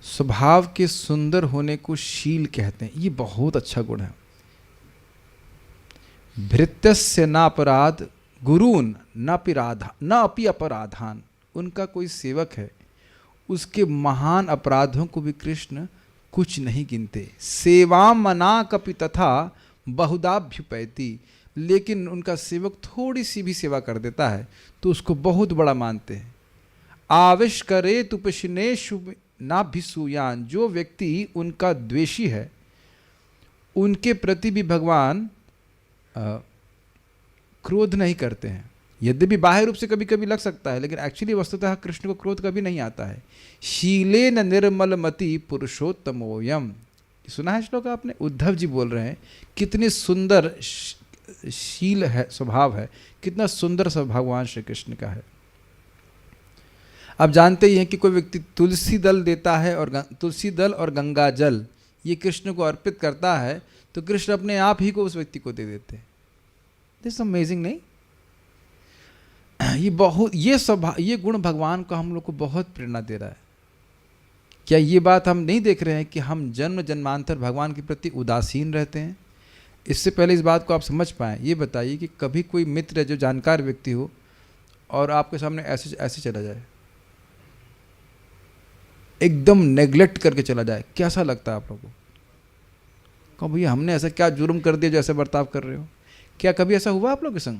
स्वभाव के सुंदर होने को शील कहते हैं। ये बहुत अच्छा गुण है। भृत्यस्य न अपराध गुरून् न अपि अपराधान, उनका कोई सेवक है, उसके महान अपराधों को भी कृष्ण कुछ नहीं गिनते। सेवां मना कपि तथा बहुधाभ्युपैति, लेकिन उनका सेवक थोड़ी सी भी सेवा कर देता है तो उसको बहुत बड़ा मानते हैं। आविष्करे तुपशिनेषु नाभिसूयान, जो व्यक्ति उनका द्वेषी है उनके प्रति भी भगवान क्रोध नहीं करते हैं। यद्यपि बाह्य रूप से कभी कभी लग सकता है, लेकिन एक्चुअली वस्तुतः कृष्ण को क्रोध कभी नहीं आता है। शीले न निर्मल मति पुरुषोत्तमोयम, सुना है श्लोक आपने? उद्धव जी बोल रहे हैं, कितनी सुंदर शील है, स्वभाव है, कितना सुंदर स्वभाव भगवान श्री कृष्ण का है। आप जानते ही हैं कि कोई व्यक्ति तुलसी दल देता है और तुलसी दल और गंगा जल ये कृष्ण को अर्पित करता है, तो कृष्ण अपने आप ही को उस व्यक्ति को दे देते हैं। दिस अमेजिंग नहीं? ये स्वभाव, ये गुण भगवान को हम लोग को बहुत प्रेरणा दे रहा है। क्या ये बात हम नहीं देख रहे हैं कि हम जन्म जन्मांतर भगवान के प्रति उदासीन रहते हैं? इससे पहले इस बात को आप समझ पाएँ, ये बताइए कि कभी कोई मित्र है जो जानकार व्यक्ति हो और आपके सामने ऐसे ऐसे चला जाए, एकदम नेग्लेक्ट करके चला जाए, कैसा लगता है आप लोगों को? कहो भैया हमने ऐसा क्या जुर्म कर दिया जो ऐसा बर्ताव कर रहे हो? क्या कभी ऐसा हुआ आप लोग के संग?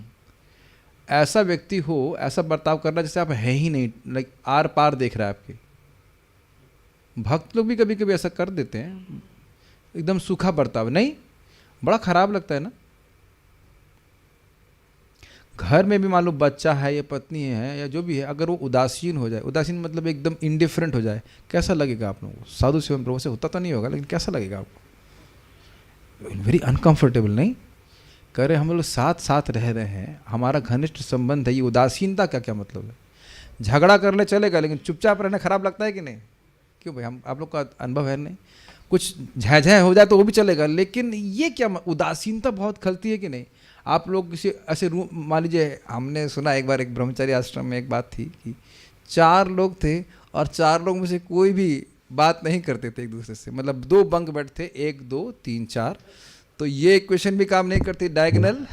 ऐसा व्यक्ति हो, ऐसा बर्ताव करना जैसे आप है ही नहीं, लाइक आर पार देख रहा है आपके। भक्त लोग भी कभी कभी ऐसा कर देते हैं, एकदम सूखा बर्ताव, नहीं? बड़ा खराब लगता है ना। घर में भी मान लो बच्चा है या पत्नी है या जो भी है, अगर वो उदासीन हो जाए, उदासीन मतलब एकदम इंडिफरेंट हो जाए, कैसा लगेगा आप लोगों को? साधु सेवन प्रभु से होता तो नहीं होगा, लेकिन कैसा लगेगा आपको? वेरी अनकंफर्टेबल, नहीं? कह रहे हम लोग साथ साथ रह रहे हैं, हमारा घनिष्ठ संबंध है, ये उदासीनता का क्या मतलब है? झगड़ा कर ले चलेगा, लेकिन चुपचाप रहना खराब लगता है कि नहीं? क्यों भाई, हम आप लोग का अनुभव है नहीं? कुछ झै हो जाए तो वो भी चलेगा, लेकिन ये क्या उदासीनता बहुत खलती है कि नहीं? आप लोग किसी ऐसे रूम, मान लीजिए हमने सुना एक बार एक ब्रह्मचारी आश्रम में एक बात थी कि 4 लोग थे और 4 लोग में से कोई भी बात नहीं करते थे एक दूसरे से, मतलब 2 बंक बेड थे, 1 2 3 4, तो ये इक्वेशन भी काम नहीं करती, डायगोनल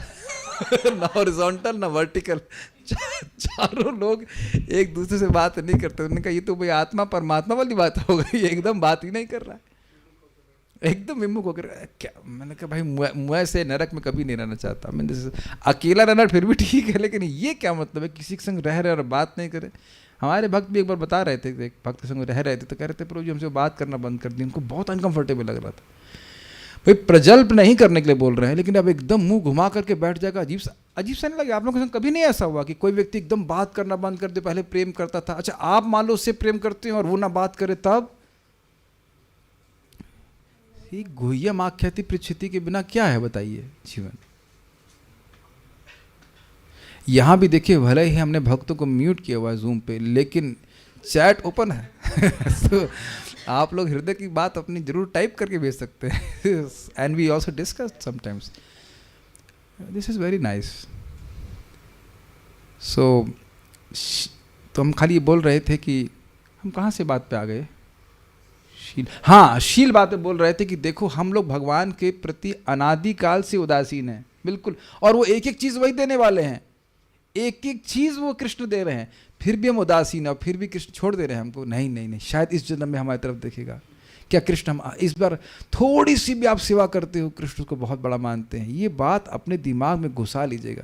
ना हॉरिजॉन्टल ना वर्टिकल, चारों लोग एक दूसरे से बात नहीं करते। उन्होंने कहा ये तो भाई आत्मा परमात्मा वाली बात हो गई, एकदम बात ही नहीं कर रहा है, एकदम विमुख होकर। क्या, मैंने कहा भाई मैं से नरक में कभी नहीं रहना चाहता, मैंने अकेला रहना फिर भी ठीक है, लेकिन ये क्या मतलब है किसी के संग रह रहे और बात नहीं करे? हमारे भक्त भी एक बार बता रहे थे, एक भक्त के संग रह रहे थे तो कह रहे थे प्रभु जी हमसे बात करना बंद कर दी, उनको बहुत अनकंफर्टेबल लग रहा था। भाई प्रजल्प नहीं करने के लिए बोल रहे हैं, लेकिन अब एकदम मुंह घुमा करके बैठ जाएगा, अजीब सा नहीं लगे? आप लोगों के संग कभी नहीं ऐसा हुआ कि कोई व्यक्ति एकदम बात करना बंद कर दे? पहले प्रेम करता था, अच्छा आप मान लो उससे प्रेम करते हैं और वो ना बात करे तब? गुह्यम आख्याति पृच्छति के बिना क्या है बताइए जीवन? यहां भी देखिए, भले ही हमने भक्तों को म्यूट किया हुआ है जूम पे, लेकिन चैट ओपन है तो आप लोग हृदय की बात अपनी जरूर टाइप करके भेज सकते हैं। And we also discuss sometimes, this is very nice. So तो हम खाली ये बोल रहे थे कि हम कहाँ से बात पे आ गए? शील, हाँ शील बात पे बोल रहे थे कि देखो हम लोग भगवान के प्रति अनादिकाल से उदासीन हैं, बिल्कुल, और वो एक एक चीज वही देने वाले हैं, एक एक चीज वो कृष्ण दे रहे हैं, फिर भी हम उदासीन है और फिर भी कृष्ण छोड़ दे रहे हैं हमको। नहीं नहीं नहीं, शायद इस जन्म में हमारी तरफ देखेगा। क्या कृष्ण हम इस बार थोड़ी सी भी आप सेवा करते हो, कृष्ण को बहुत बड़ा मानते हैं, ये बात अपने दिमाग में घुसा लीजिएगा।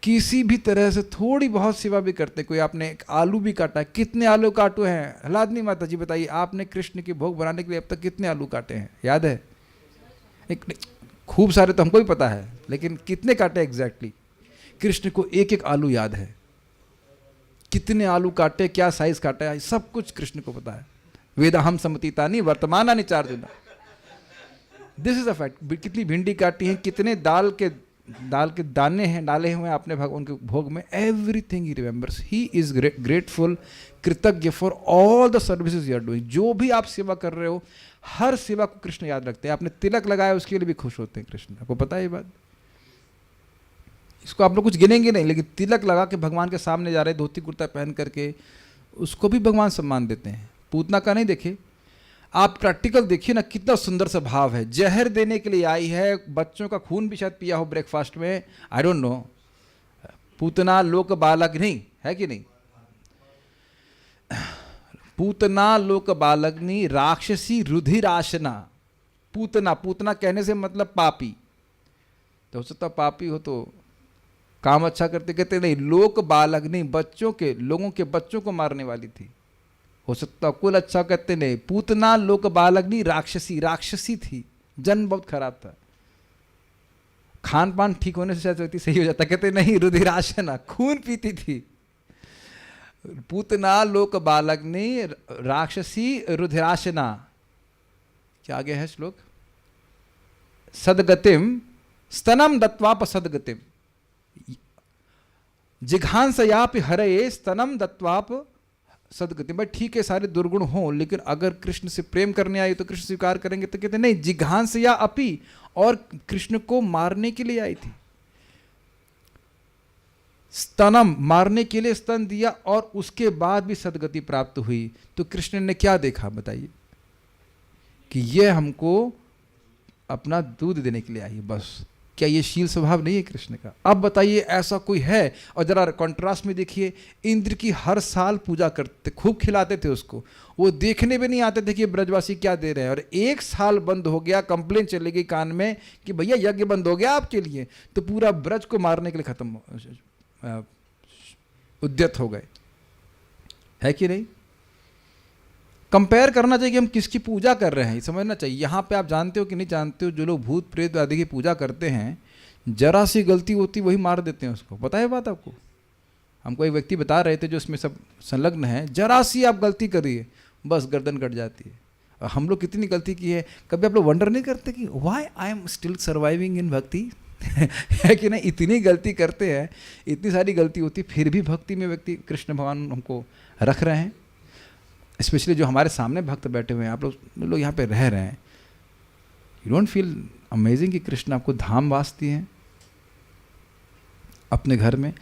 किसी भी तरह से थोड़ी बहुत सेवा भी करते हैं, कोई आपने एक आलू भी काटा है, कितने आलू काटे हैं हलादनी माता जी बताइए, आपने कृष्ण के भोग बनाने के लिए अब तक कितने आलू काटे हैं, याद है? खूब सारे तो हमको भी पता है, लेकिन कितने काटे एग्जैक्टली? कृष्ण को एक एक आलू याद है, कितने आलू काटे, क्या साइज काटा है, सब कुछ कृष्ण को पता है। वेदा हम समतीतानी वर्तमानानि चार्जुना, दिस इज अ फैक्ट। कितनी भिंडी काटी है, कितने दाल के दाने हैं डाले हुए हैं आपने भगवान के भोग में, everything he remembers. He is grateful, कृतज्ञ for all the services you are doing. जो भी आप सेवा कर रहे हो, हर सेवा को कृष्ण याद रखते हैं। आपने तिलक लगाया उसके लिए भी खुश होते हैं कृष्ण, आपको पता है ये बात? इसको आप लोग कुछ गिनेंगे नहीं, लेकिन तिलक लगा के भगवान के सामने जा रहे, धोती कुर्ता पहन करके, उसको भी भगवान सम्मान देते हैं। पूतना का नहीं देखे आप, प्रैक्टिकल देखिए ना, कितना सुंदर सा भाव है। जहर देने के लिए आई है, बच्चों का खून भी शायद पिया हो ब्रेकफास्ट में, आई डोंट नो। पूतना लोक बालग्नि है कि नहीं? पूतना लोक बालग्नि राक्षसी रुधिराशना। पूतना, पूतना कहने से मतलब पापी, तो हो सकता पापी हो तो काम अच्छा करते, कहते नहीं, लोक बालग्नि, बच्चों के, लोगों के बच्चों को मारने वाली थी। हो सकता कुल अच्छा कहते नहीं, पूतना लोक बालग्नि राक्षसी, राक्षसी थी, जन्म बहुत खराब था। खान पान ठीक होने से शायद व्यक्ति सही हो जाता। कहते नहीं, रुधिराशना, खून पीती थी। पूतना लोक बालग्नि राक्षसी रुधिराशना। क्या आगे है श्लोक? सदगतिम स्तनम दत्वाप सदगतिम जिघांसयापि हरये स्तनम दत्वाप सदगति। भाई ठीक है, सारे दुर्गुण हों, लेकिन अगर कृष्ण से प्रेम करने आई तो कृष्ण स्वीकार करेंगे। तो कहते नहीं, जिघांसया अपि, और कृष्ण को मारने के लिए आई थी। स्तनम, मारने के लिए स्तन दिया, और उसके बाद भी सदगति प्राप्त हुई। तो कृष्ण ने क्या देखा बताइए? कि ये हमको अपना दूध देने के लिए आई है बस। क्या ये शील स्वभाव नहीं है कृष्ण का? अब बताइए ऐसा कोई है? और जरा कंट्रास्ट में देखिए, इंद्र की हर साल पूजा करते, खूब खिलाते थे उसको, वो देखने भी नहीं आते थे कि ब्रजवासी क्या दे रहे हैं। और एक साल बंद हो गया, कंप्लेन चली गई कान में कि भैया यज्ञ बंद हो गया आपके लिए, तो पूरा ब्रज को मारने के लिए खत्म उद्यत हो गए। है कि नहीं? कंपेयर करना चाहिए कि हम किसकी पूजा कर रहे हैं, समझना चाहिए। यहाँ पे आप जानते हो कि नहीं जानते हो, जो लोग भूत प्रेत आदि की पूजा करते हैं, जरा सी गलती होती वही मार देते हैं उसको। पता है बात आपको? हमको एक व्यक्ति बता रहे थे जो इसमें सब संलग्न है, जरा सी आप गलती करिए बस गर्दन कट जाती है। और हम लोग कितनी गलती की है, कभी आप लोग वंडर नहीं करते कि why I am still surviving in bhakti? है कि नहीं? इतनी गलती करते हैं, इतनी सारी गलती होती, फिर भी भक्ति में व्यक्ति, कृष्ण भगवान हमको रख रहे हैं। स्पेशली जो हमारे सामने भक्त बैठे हुए हैं, आप लोग यहाँ पे रह रहे हैं, यू डोंट फील अमेजिंग कि कृष्ण आपको धाम वास दिए हैं अपने घर में?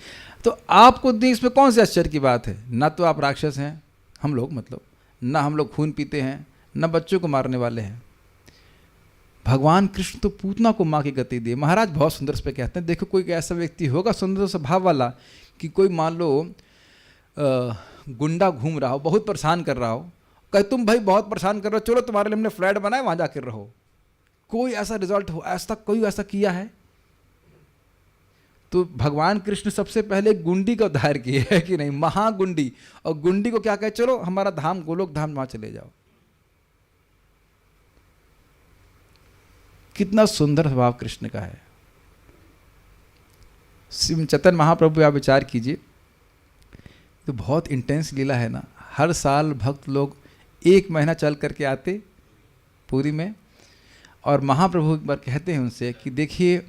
तो आपको इसमें कौन से आश्चर्य की बात है? ना तो आप राक्षस हैं, हम लोग मतलब, ना हम लोग खून पीते हैं, ना बच्चों को मारने वाले हैं। भगवान कृष्ण तो पूतना को माँ की गति दिए। महाराज बहुत सुंदर इस पे कहते हैं, देखो कोई ऐसा व्यक्ति होगा सुंदर स्वभाव वाला कि कोई मान लो गुंडा घूम रहा हो, बहुत परेशान कर रहा हो, कहे तुम भाई बहुत परेशान कर रहे हो, चलो तुम्हारे लिए हमने फ्लैट बनाया, वहां जाकर रहो। कोई ऐसा रिजल्ट हो, ऐसा कोई ऐसा किया है? तो भगवान कृष्ण सबसे पहले गुंडी का उद्धार किए है कि नहीं, महागुंडी। और गुंडी को क्या कहे, चलो हमारा धाम गोलोक धाम, वहां चले जाओ। कितना सुंदर स्वभाव कृष्ण का है। श्री चैतन्य महाप्रभु आप विचार कीजिए, तो बहुत इंटेंस लीला है ना। हर साल भक्त लोग 1 महीना चल करके आते पूरी में, और महाप्रभु एक बार कहते हैं उनसे कि देखिए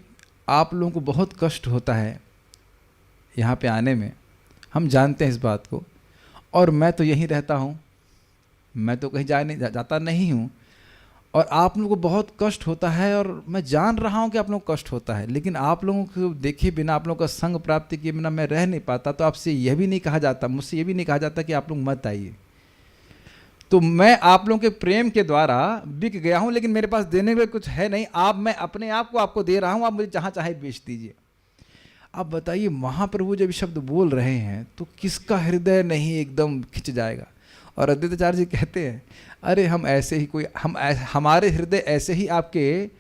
आप लोगों को बहुत कष्ट होता है यहाँ पे आने में, हम जानते हैं इस बात को, और मैं तो यहीं रहता हूँ, मैं तो कहीं जाता नहीं हूँ, और आप लोगों को बहुत कष्ट होता है, और मैं जान रहा हूँ कि आप लोगों को कष्ट होता है, लेकिन आप लोगों को देखे बिना, आप लोगों का संग प्राप्ति किए बिना मैं रह नहीं पाता। तो आपसे यह भी नहीं कहा जाता, मुझसे ये भी नहीं कहा जाता कि आप लोग मत आइए। तो मैं आप लोगों के प्रेम के द्वारा बिक गया हूँ, लेकिन मेरे पास देने में कुछ है नहीं। मैं अपने आप को आपको दे रहा हूँ, आप मुझे जहाँ चाहे बेच दीजिए। अब बताइए महाप्रभु जब शब्द बोल रहे हैं तो किसका हृदय नहीं एकदम खिंच जाएगा। और अद्वैताचार्य जी कहते हैं, अरे हम ऐसे ही कोई, हमारे हृदय ऐसे ही आपके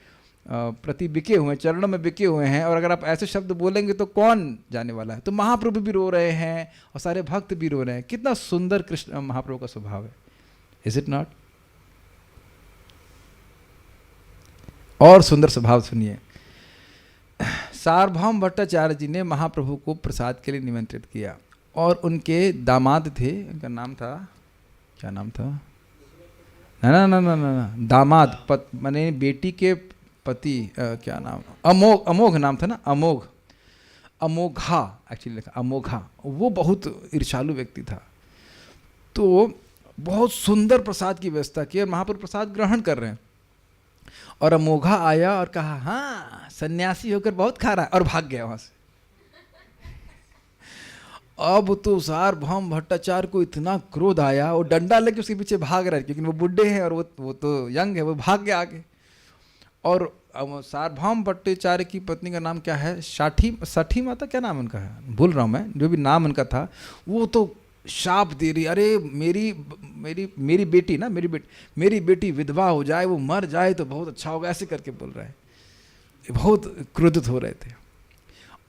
प्रति बिके हुए हैं, चरणों में बिके हुए हैं, और अगर आप ऐसे शब्द बोलेंगे तो कौन जाने वाला है। तो महाप्रभु भी रो रहे हैं और सारे भक्त भी रो रहे हैं। कितना सुंदर कृष्ण महाप्रभु का स्वभाव है, इज इट नॉट? और सुंदर स्वभाव सुनिए, सार्वभौम भट्टाचार्य जी ने महाप्रभु को प्रसाद के लिए निमंत्रित किया, और उनके दामाद थे, उनका नाम था, क्या नाम था? ना ना ना ना ना, दामाद माने बेटी के पति, क्या नाम? अमोघ नाम था ना, अमोघा एक्चुअली लिखा, अमोघा। वो बहुत ईर्ष्यालु व्यक्ति था। तो बहुत सुंदर प्रसाद की व्यवस्था की, और महाप्रभु प्रसाद ग्रहण कर रहे हैं, और अमोघा आया और कहा हाँ सन्यासी होकर बहुत खा रहा है, और भाग गया वहां से। अब तो सार्वभौम भट्टाचार्य को इतना क्रोध आया, वो डंडा लेके उसके पीछे भाग रहा है, क्योंकि वो बुढ़े हैं और वो तो यंग है, वो भाग गया आगे। और सार्वभौम भट्टाचार्य की पत्नी का नाम क्या है, साठी माता, क्या नाम उनका है, भूल रहा हूँ मैं, जो भी नाम उनका था, वो तो शाप दे रही, अरे मेरी बेटी ना, मेरी बेटी विधवा हो जाए, वो मर जाए तो बहुत अच्छा होगा, ऐसे करके बोल रहा है। बहुत क्रोधित हो रहे थे।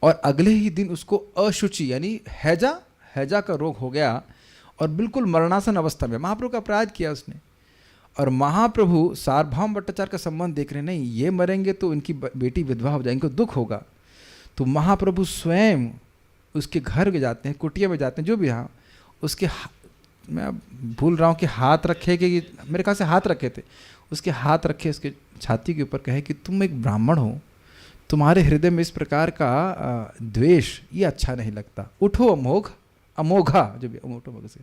और अगले ही दिन उसको अशुचि यानी हैजा का रोग हो गया, और बिल्कुल मरणासन अवस्था में। महाप्रभु का अपराध किया उसने, और महाप्रभु सार्वभौम भट्टाचार्य का संबंध देख रहे हैं, नहीं ये मरेंगे तो इनकी बेटी विधवा हो जाएगी, इनको दुख होगा। तो महाप्रभु स्वयं उसके घर में जाते हैं, कुटिया में जाते हैं, जो भी, हाँ उसके मैं भूल रहा हूँ कि हाथ रखे कि मेरे ख्याल से हाथ रखे थे, उसके हाथ रखे उसके छाती के ऊपर, कहे कि तुम एक ब्राह्मण हो, तुम्हारे हृदय में इस प्रकार का द्वेष ये अच्छा नहीं लगता, उठो अमोघ अमोघा, जो भी अमोटो मग से,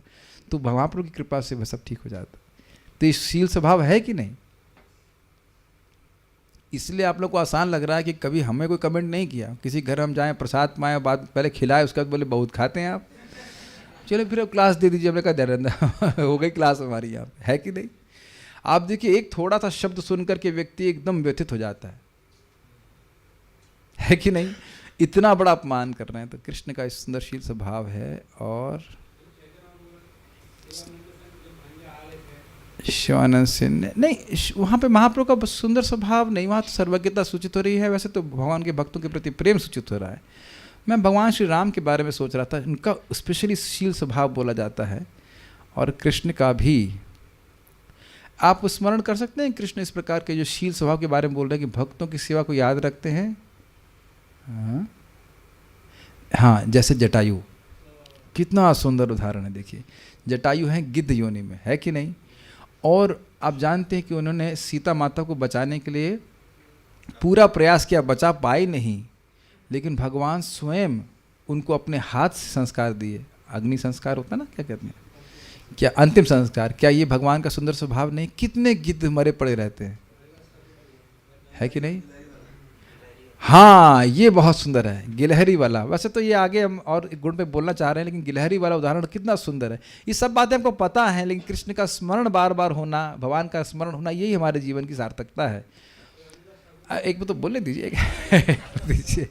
तो महाप्रभु की कृपा से वह सब ठीक हो जाता। तो ये शील स्वभाव है कि नहीं? इसलिए आप लोग को आसान लग रहा है कि कभी हमें कोई कमेंट नहीं किया, किसी घर हम जाएं प्रसाद पाएँ, बाद पहले खिलाए, उसके बाद बोले बहुत खाते हैं आप, चलो फिर अब क्लास दे दीजिए। हमने कहा दे हो गई क्लास हमारी यहाँ, है कि नहीं? आप देखिए एक थोड़ा सा शब्द सुनकर के व्यक्ति एकदम व्यथित हो जाता है कि नहीं? इतना बड़ा अपमान कर रहे हैं। तो कृष्ण का सुंदरशील स्वभाव है। और शिवानंद सिंह नहीं, वहाँ पे महाप्रभु का सुंदर स्वभाव नहीं, वहाँ तो सर्वज्ञता सूचित हो रही है, वैसे तो भगवान के भक्तों के प्रति प्रेम सूचित हो रहा है। मैं भगवान श्री राम के बारे में सोच रहा था, उनका स्पेशली शील स्वभाव बोला जाता है, और कृष्ण का भी। आप स्मरण कर सकते हैं कृष्ण इस प्रकार के जो शील स्वभाव के बारे में बोल रहे हैं कि भक्तों की सेवा को याद रखते हैं। हाँ, जैसे जटायु, कितना सुंदर उदाहरण है। देखिए जटायु हैं गिद्ध योनि में, है कि नहीं? और आप जानते हैं कि उन्होंने सीता माता को बचाने के लिए पूरा प्रयास किया, बचा पाए नहीं, लेकिन भगवान स्वयं उनको अपने हाथ से संस्कार दिए। अग्नि संस्कार होता है ना, क्या कहते हैं, क्या अंतिम संस्कार। क्या ये भगवान का सुंदर स्वभाव नहीं? कितने गिद्ध मरे पड़े रहते हैं, है कि नहीं? हाँ, ये बहुत सुंदर है, गिलहरी वाला। वैसे तो ये आगे हम और एक गुण पे बोलना चाह रहे हैं, लेकिन गिलहरी वाला उदाहरण कितना सुंदर है। ये सब बातें हमको पता है, लेकिन कृष्ण का स्मरण बार बार होना, भगवान का स्मरण होना, यही हमारे जीवन की सार्थकता है। एक तो बोलने दीजिए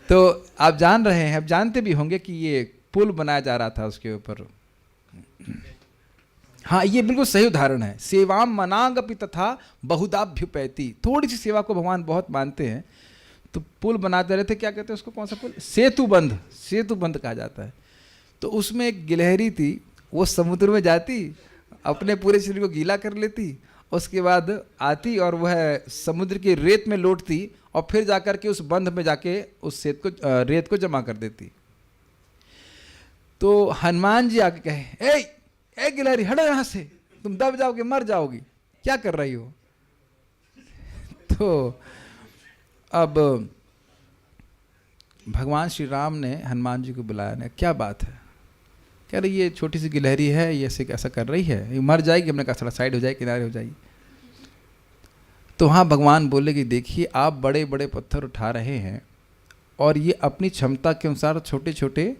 तो आप जान रहे हैं, आप जानते भी होंगे कि ये पुल बनाया जा रहा था उसके ऊपर। हाँ, ये बिल्कुल सही उदाहरण है। सेवाम मनागपि तथा बहुधाभ्युपैति, थोड़ी सी सेवा को भगवान बहुत मानते हैं। तो पुल बनाते रहे थे, क्या कहते हैं उसको, कौन सा पुल? सेतुबंध, सेतुबंध कहा जाता है। तो उसमें एक गिलहरी थी, वो समुद्र में जाती, अपने पूरे शरीर को गीला कर लेती, उसके बाद आती और वह समुद्र की रेत में लौटती, और फिर जाकर के उस बंध में जाके उस रेत को जमा कर देती। तो हनुमान जी आके कहे, ए गिलहरी हटो यहाँ से, तुम दब जाओगे, मर जाओगी, क्या कर रही हो? तो अब भगवान श्री राम ने हनुमान जी को बुलाया, ने क्या बात है? कह रही ये छोटी सी गिलहरी है, ये ऐसा कर रही है, ये मर जाएगी। हमने कहा थोड़ा साइड हो जाए, किनारे हो जाइए। तो हाँ, भगवान बोले कि देखिए आप बड़े बड़े पत्थर उठा रहे हैं, और ये अपनी क्षमता के अनुसार छोटे छोटे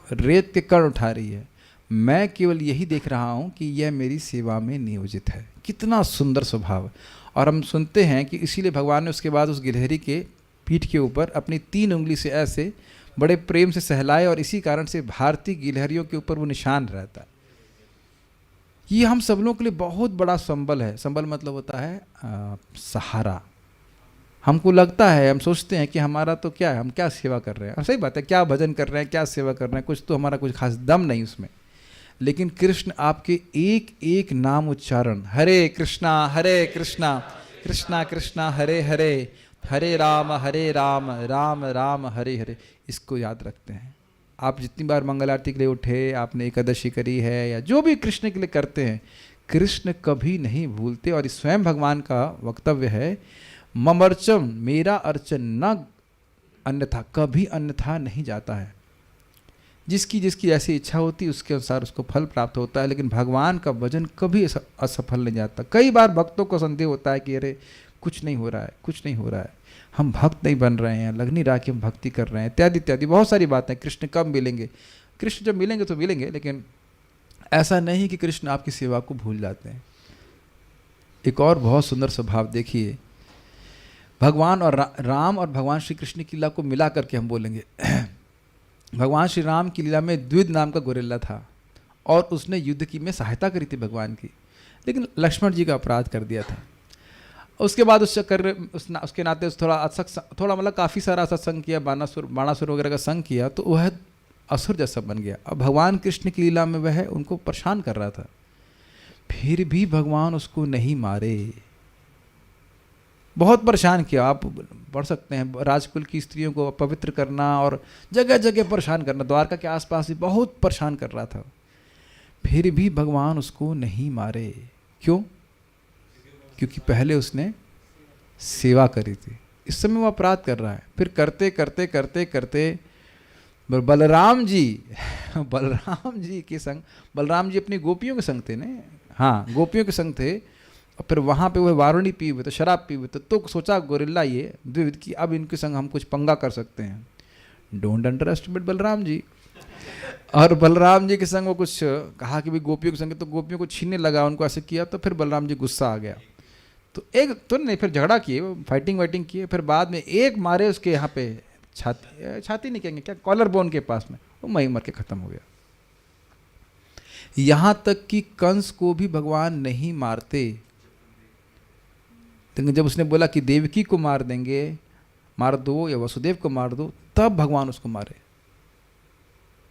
रेत के कण उठा रही है। मैं केवल यही देख रहा हूँ कि यह मेरी सेवा में नियोजित है। कितना सुंदर स्वभाव। और हम सुनते हैं कि इसीलिए भगवान ने उसके बाद उस गिलहरी के पीठ के ऊपर अपनी 3 उंगली से ऐसे बड़े प्रेम से सहलाए, और इसी कारण से भारतीय गिलहरियों के ऊपर वो निशान रहता है। ये हम सब लोगों के लिए बहुत बड़ा संबल है। संबल मतलब होता है सहारा। हमको लगता है, हम सोचते हैं कि हमारा तो क्या है, हम क्या सेवा कर रहे हैं। सही बात है, क्या भजन कर रहे हैं, क्या सेवा कर रहे हैं, कुछ तो हमारा कुछ खास दम नहीं उसमें। लेकिन कृष्ण आपके एक एक नाम उच्चारण, हरे कृष्णा कृष्णा कृष्णा हरे हरे, हरे राम राम राम हरे हरे, इसको याद रखते हैं। आप जितनी बार मंगल आरती के लिए उठे, आपने एकादशी करी है, या जो भी कृष्ण के लिए करते हैं, कृष्ण कभी नहीं भूलते। और स्वयं भगवान का वक्तव्य है, ममर्चम, मेरा अर्चन न अन्यथा, कभी अन्यथा नहीं जाता है। जिसकी जिसकी ऐसी इच्छा होती है उसके अनुसार उसको फल प्राप्त होता है, लेकिन भगवान का भजन कभी असफल नहीं जाता। कई बार भक्तों को संदेह होता है कि अरे कुछ नहीं हो रहा है, कुछ नहीं हो रहा है, हम भक्त नहीं बन रहे हैं, लग नहीं रहा कि हम भक्ति कर रहे हैं, इत्यादि इत्यादि बहुत सारी बातें। कृष्ण कब मिलेंगे? कृष्ण जब मिलेंगे तो मिलेंगे, लेकिन ऐसा नहीं कि कृष्ण आपकी सेवा को भूल जाते हैं। एक और बहुत सुंदर स्वभाव देखिए, भगवान और राम और भगवान श्री कृष्ण की लीला को मिला करके हम बोलेंगे। भगवान श्री राम की लीला में द्विद नाम का गोरिल्ला था, और उसने युद्ध की में सहायता करी थी भगवान की, लेकिन लक्ष्मण जी का अपराध कर दिया था। उसके बाद उसके नाते थोड़ा मतलब काफ़ी सारा सत्संग किया, बाणासुर वगैरह का संग किया, तो वह असुर जैसा बन गया। अब भगवान कृष्ण की लीला में वह उनको परेशान कर रहा था। फिर भी भगवान उसको नहीं मारे। बहुत परेशान किया, आप पढ़ सकते हैं, राजकुल की स्त्रियों को पवित्र करना और जगह जगह परेशान करना, द्वारका के आसपास भी बहुत परेशान कर रहा था। फिर भी भगवान उसको नहीं मारे। क्यों? क्योंकि पहले उसने सेवा करी थी। इस समय वो अपराध कर रहा है। फिर करते करते करते करते बलराम जी बलराम जी के संग, बलराम जी अपनी गोपियों के संग थे ना, हाँ गोपियों के संग थे। और फिर वहाँ पे वो वारुणी पी हुए थे, शराब पी हुए थे। तो सोचा गोरिल्ला ये द्विविध की अब इनके संग हम कुछ पंगा कर सकते हैं। Don't under estimate Balram ji. और बलराम जी के संग वो कुछ कहा कि भाई गोपियों के संग, तो गोपियों को छीनने लगा, उनको ऐसे किया। तो फिर बलराम जी गुस्सा आ गया, तो एक तो नहीं, फिर झगड़ा किए, फाइटिंग वाइटिंग किए। फिर बाद में एक मारे उसके यहाँ पे छाती नहीं कहेंगे क्या, कॉलर बोन के पास में, वो वहीं मर के खत्म हो गया। यहां तक कि कंस को भी भगवान नहीं मारते। लेकिन जब उसने बोला कि देवकी को मार देंगे, मार दो, या वसुदेव को मार दो, तब भगवान उसको मारे।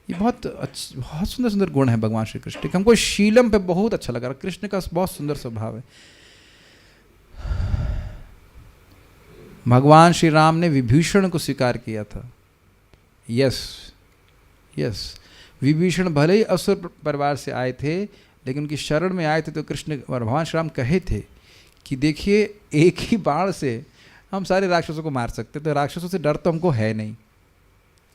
ये बहुत सुंदर सुंदर गुण है भगवान श्री कृष्ण के। हमको शीलम पे बहुत अच्छा लगा। कृष्ण का बहुत सुंदर स्वभाव है। भगवान श्री राम ने विभीषण को स्वीकार किया था। यस यस, विभीषण भले ही असुर परिवार से आए थे, लेकिन उनकी शरण में आए थे। तो कृष्ण और भगवान श्री राम कहे थे कि देखिए एक ही बाण से हम सारे राक्षसों को मार सकते, तो राक्षसों से डर तो हमको है नहीं,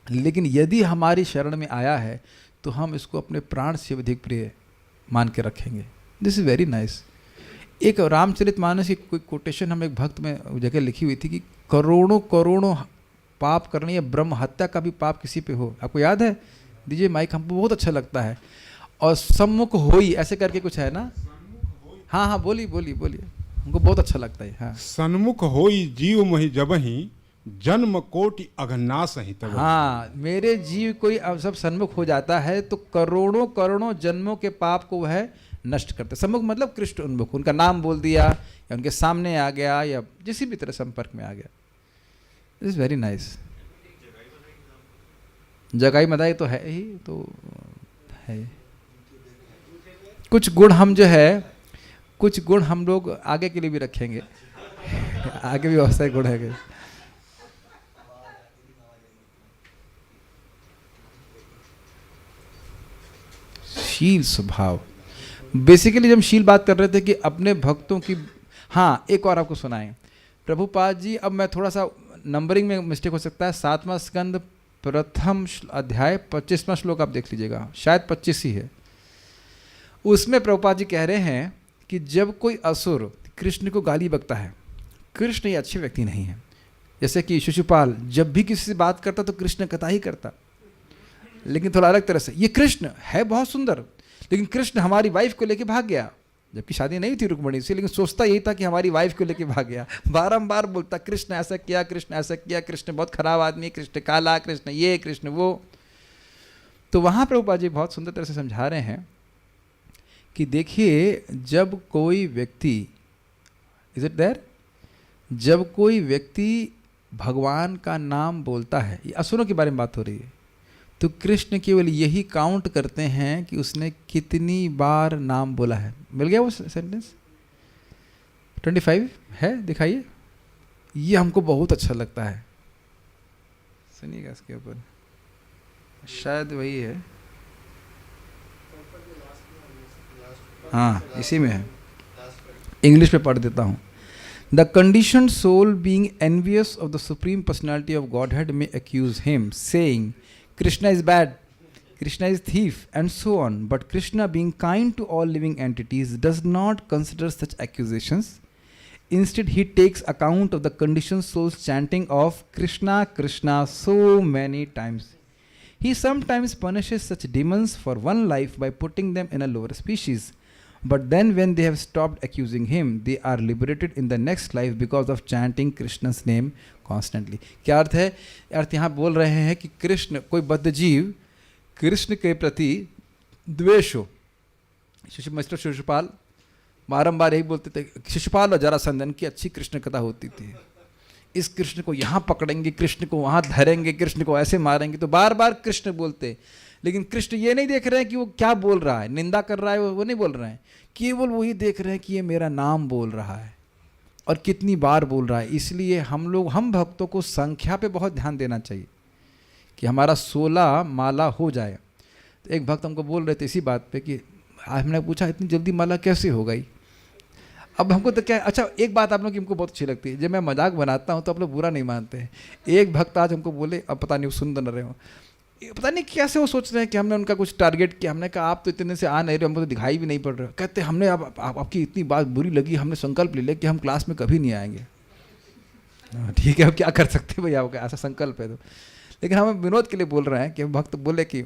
लेकिन यदि हमारी शरण में आया है तो हम इसको अपने प्राण से अधिक प्रिय मान के रखेंगे। This is very nice. एक रामचरितमानस की कोई कोटेशन हम एक भक्त में जगह लिखी हुई थी कि करोड़ों करोड़ों पाप करने या ब्रह्म हत्या का भी पाप किसी पे हो, आपको याद है? दीजिए माइक, हमको बहुत अच्छा लगता है। और सम्मुख होई ऐसे करके कुछ है ना, हाँ हाँ बोलिए बोलिए बोलिए, हमको बहुत अच्छा लगता है। हाँ, सन्मुख होई जीव मही जबहि जन्म कोटि अघनाश ही तब। हाँ, मेरे जीव कोई सब सन्मुख हो जाता है तो करोड़ों करोड़ों जन्मों के पाप को वह नष्ट करते। सम्मुख मतलब कृष्ण उन्मुख, उनका नाम बोल दिया या उनके सामने आ गया या किसी भी तरह संपर्क में आ गया। This is very nice. जगाई मदाई तो है ही, तो है। कुछ गुण हम जो है, कुछ गुण हम लोग आगे के लिए भी रखेंगे आगे भी बहुत सारे गुण है। शील स्वभाव, बेसिकली जब शील बात कर रहे थे कि अपने भक्तों की, हाँ एक और आपको सुनाएं प्रभुपाद जी। अब मैं थोड़ा सा नंबरिंग में मिस्टेक हो सकता है। 7वां स्कंद प्रथम अध्याय 25वां श्लोक आप देख लीजिएगा, शायद 25 ही है। उसमें प्रभुपाद जी कह रहे हैं कि जब कोई असुर कृष्ण को गाली बकता है, कृष्ण ये अच्छे व्यक्ति नहीं है। जैसे कि शिशुपाल जब भी किसी से बात करता तो कृष्ण कथा ही करता, लेकिन थोड़ा अलग तरह से। ये कृष्ण है बहुत सुंदर, लेकिन कृष्ण हमारी वाइफ को लेके भाग गया, जबकि शादी नहीं थी रुक्मणी से, लेकिन सोचता यही था कि हमारी वाइफ को लेके भाग गया। बारंबार बोलता कृष्ण ऐसा किया, कृष्ण ऐसा किया, कृष्ण बहुत खराब आदमी, कृष्ण काला, कृष्ण ये, कृष्ण वो। तो वहाँ प्रभुपाद जी बहुत सुंदर तरह से समझा रहे हैं कि देखिए जब कोई व्यक्ति, इज इट देयर, जब कोई व्यक्ति भगवान का नाम बोलता है, ये असुरों के बारे में बात हो रही है, तो कृष्ण केवल यही काउंट करते हैं कि उसने कितनी बार नाम बोला है। मिल गया वो सेंटेंस? 25 है, दिखाइए। ये हमको बहुत अच्छा लगता है, सुनिएगा इसके ऊपर, शायद वही है। हाँ इसी में है, इंग्लिश में पढ़ देता हूँ। The conditioned soul being envious of the supreme personality of Godhead may accuse him, saying, Krishna is bad, Krishna is thief, and so on. But Krishna, being kind to all living entities, does not consider such accusations. Instead, he takes account of the conditioned soul's chanting of Krishna, Krishna so many times. He sometimes punishes such demons for one life by putting them in a lower species. But then when they have stopped accusing him, they are liberated in the next life because of chanting Krishna's name constantly. क्या अर्थ है? अर्थ यहाँ बोल रहे हैं कि कृष्ण, कोई बद्धजीव कृष्ण के प्रति द्वेष हो। मिस्टर शिशुपाल बारंबार यही बोलते थे, शिशुपाल और जरासंधन की अच्छी कृष्ण कथा होती थी। इस कृष्ण को यहाँ पकड़ेंगे, कृष्ण को वहाँ धरेंगे, कृष्ण को ऐसे मारेंगे, तो बार बार कृष्ण बोलते। लेकिन कृष्ण ये नहीं देख रहे हैं कि वो क्या बोल रहा है, निंदा कर रहा है, वो नहीं बोल रहे हैं, केवल वही देख रहे हैं कि ये मेरा नाम बोल रहा है और कितनी बार बोल रहा है। इसलिए हम भक्तों को संख्या पे बहुत ध्यान देना चाहिए कि हमारा 16 माला हो जाए। तो एक भक्त हमको बोल रहे थे इसी बात पे कि हमने पूछा इतनी जल्दी माला कैसे हो गई। अब हमको तो क्या, अच्छा एक बात आप लोग की हमको बहुत अच्छी लगती है, जब मैं मजाक बनाता हूँ तो आप लोग बुरा नहीं मानते हैं। एक भक्त आज हमको बोले, अब पता नहीं वो सुन न रहे हो, पता नहीं कैसे वो सोच रहे हैं कि हमने उनका कुछ टारगेट किया। हमने कहा आप तो इतने से आ नहीं रहे, हमको तो दिखाई भी नहीं पड़ रहा। कहते हमने आपकी इतनी बात बुरी लगी, हमने संकल्प ले लिया कि हम क्लास में कभी नहीं आएंगे। ठीक है, अब क्या कर सकते हैं भैया, ऐसा संकल्प है तो। लेकिन हम विनोद के लिए बोल रहे हैं कि भक्त बोले कि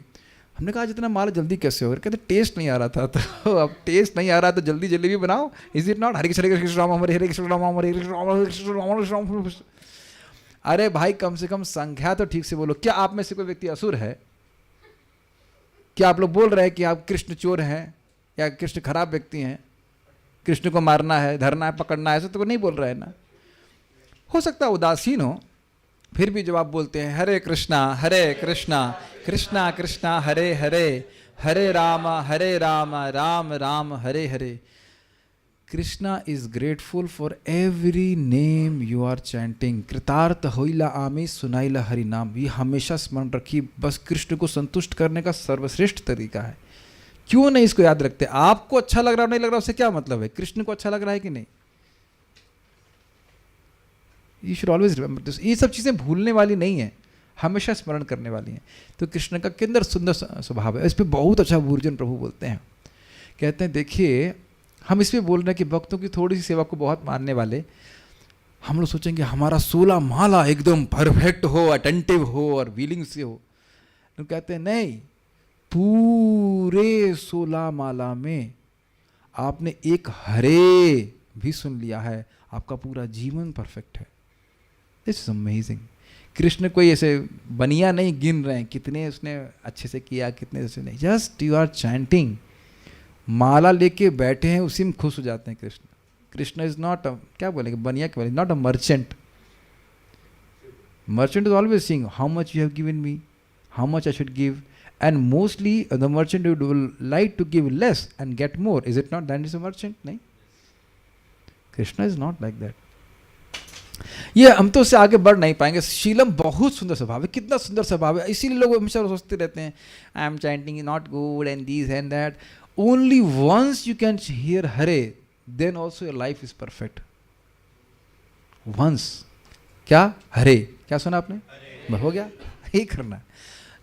हमने कहा जितना माल जल्दी कैसे हो, कहते टेस्ट नहीं आ रहा था। तो अब टेस्ट नहीं आ रहा तो जल्दी जल्दी भी बनाओ, इज इट नॉट? हरे कृष्ण राम हरे हरे कृष्ण राम हरे हरे कृष्ण राम। अरे भाई कम से कम संख्या तो ठीक से बोलो। क्या आप में से कोई व्यक्ति असुर है? क्या आप लोग बोल रहे हैं कि आप कृष्ण चोर हैं या कृष्ण खराब व्यक्ति हैं, कृष्ण को मारना है, धरना है, पकड़ना है, ऐसा तो नहीं बोल रहे हैं ना। हो सकता है उदासीन हो, फिर भी जब आप बोलते हैं Hare Krishna Krishna Krishna Hare Hare, Hare Ram Ram Ram Hare Hare. Krishna is grateful for every name you are chanting. कृतार्थ होइला आमी सुनाइला हरि नाम। ये हमेशा स्मरण रखिए, बस कृष्ण को संतुष्ट करने का सर्वश्रेष्ठ तरीका है। क्यों नहीं इसको याद रखते? आपको अच्छा लग रहा नहीं लग रहा उससे क्या मतलब है, कृष्ण को अच्छा लग रहा है कि नहीं। You should always remember this. ये सब चीज़ें भूलने वाली नहीं है, हमेशा स्मरण करने वाली हैं। तो कृष्ण का किंदर सुंदर स्वभाव है। इस पर बहुत अच्छा भूर्जन प्रभु बोलते हैं, कहते हैं देखिए हम इस पर बोल रहे हैं कि भक्तों की थोड़ी सी सेवा को बहुत मानने वाले, हम लोग सोचेंगे हमारा 16 माला एकदम परफेक्ट हो, अटेंटिव हो और फीलिंग से हो। तो कहते हैं नहीं, पूरे 16 माला में आपने एक हरे भी सुन लिया है, आपका पूरा जीवन परफेक्ट है। This is amazing. कृष्ण कोई ऐसे बनिया नहीं गिन रहे हैं कितने उसने अच्छे से किया, कितने ऐसे नहीं, जस्ट यू आर चैंटिंग। माला लेके बैठे हैं, उसी में खुश हो जाते हैं कृष्ण। कृष्ण इज नॉट क्या बोलेंगे, बनिया क्या बोलेंगे, not a merchant. Merchant is always seeing how much you have given me, how much I should give, and mostly the merchant will like to give less and get more. Is it not? That is a merchant. नहीं, Krishna is not like that. ये हम तो उससे आगे बढ़ नहीं पाएंगे। शीलम बहुत सुंदर स्वभाव है, कितना सुंदर स्वभाव है। इसीलिए लोग हमेशा सोचते रहते हैं I am chanting not good and this and that. Only once you can hear Hare, then also your life is perfect. Once, क्या हरे, क्या सुना आपने? बस हो गया, यही करना।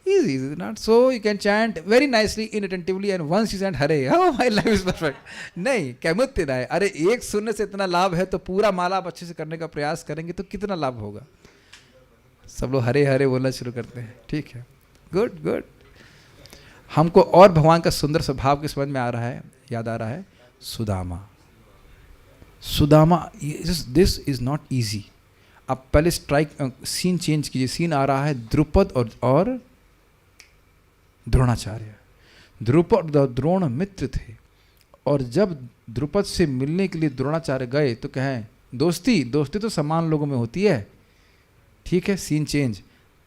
Easy, is it not? So you can chant very nicely, inattentively, and once you chant Hare, oh my life is perfect. नहीं, कैमुत्य है। अरे एक सुनने से इतना लाभ है तो पूरा माला आप अच्छे से करने का प्रयास करेंगे तो कितना लाभ होगा। सब लोग हरे हरे बोलना शुरू करते हैं, ठीक है, गुड गुड। हमको और भगवान का सुंदर स्वभाव के समझ में आ रहा है, याद आ रहा है Sudama. Sudama, this is not easy. आप पहले सीन चेंज कीजिए। सीन आ रहा है द्रुपद और द्रोणाचार्य। द्रुपद और द्रोण मित्र थे, और जब द्रुपद से मिलने के लिए द्रोणाचार्य गए तो कहें दोस्ती तो समान लोगों में होती है। ठीक है, सीन चेंज।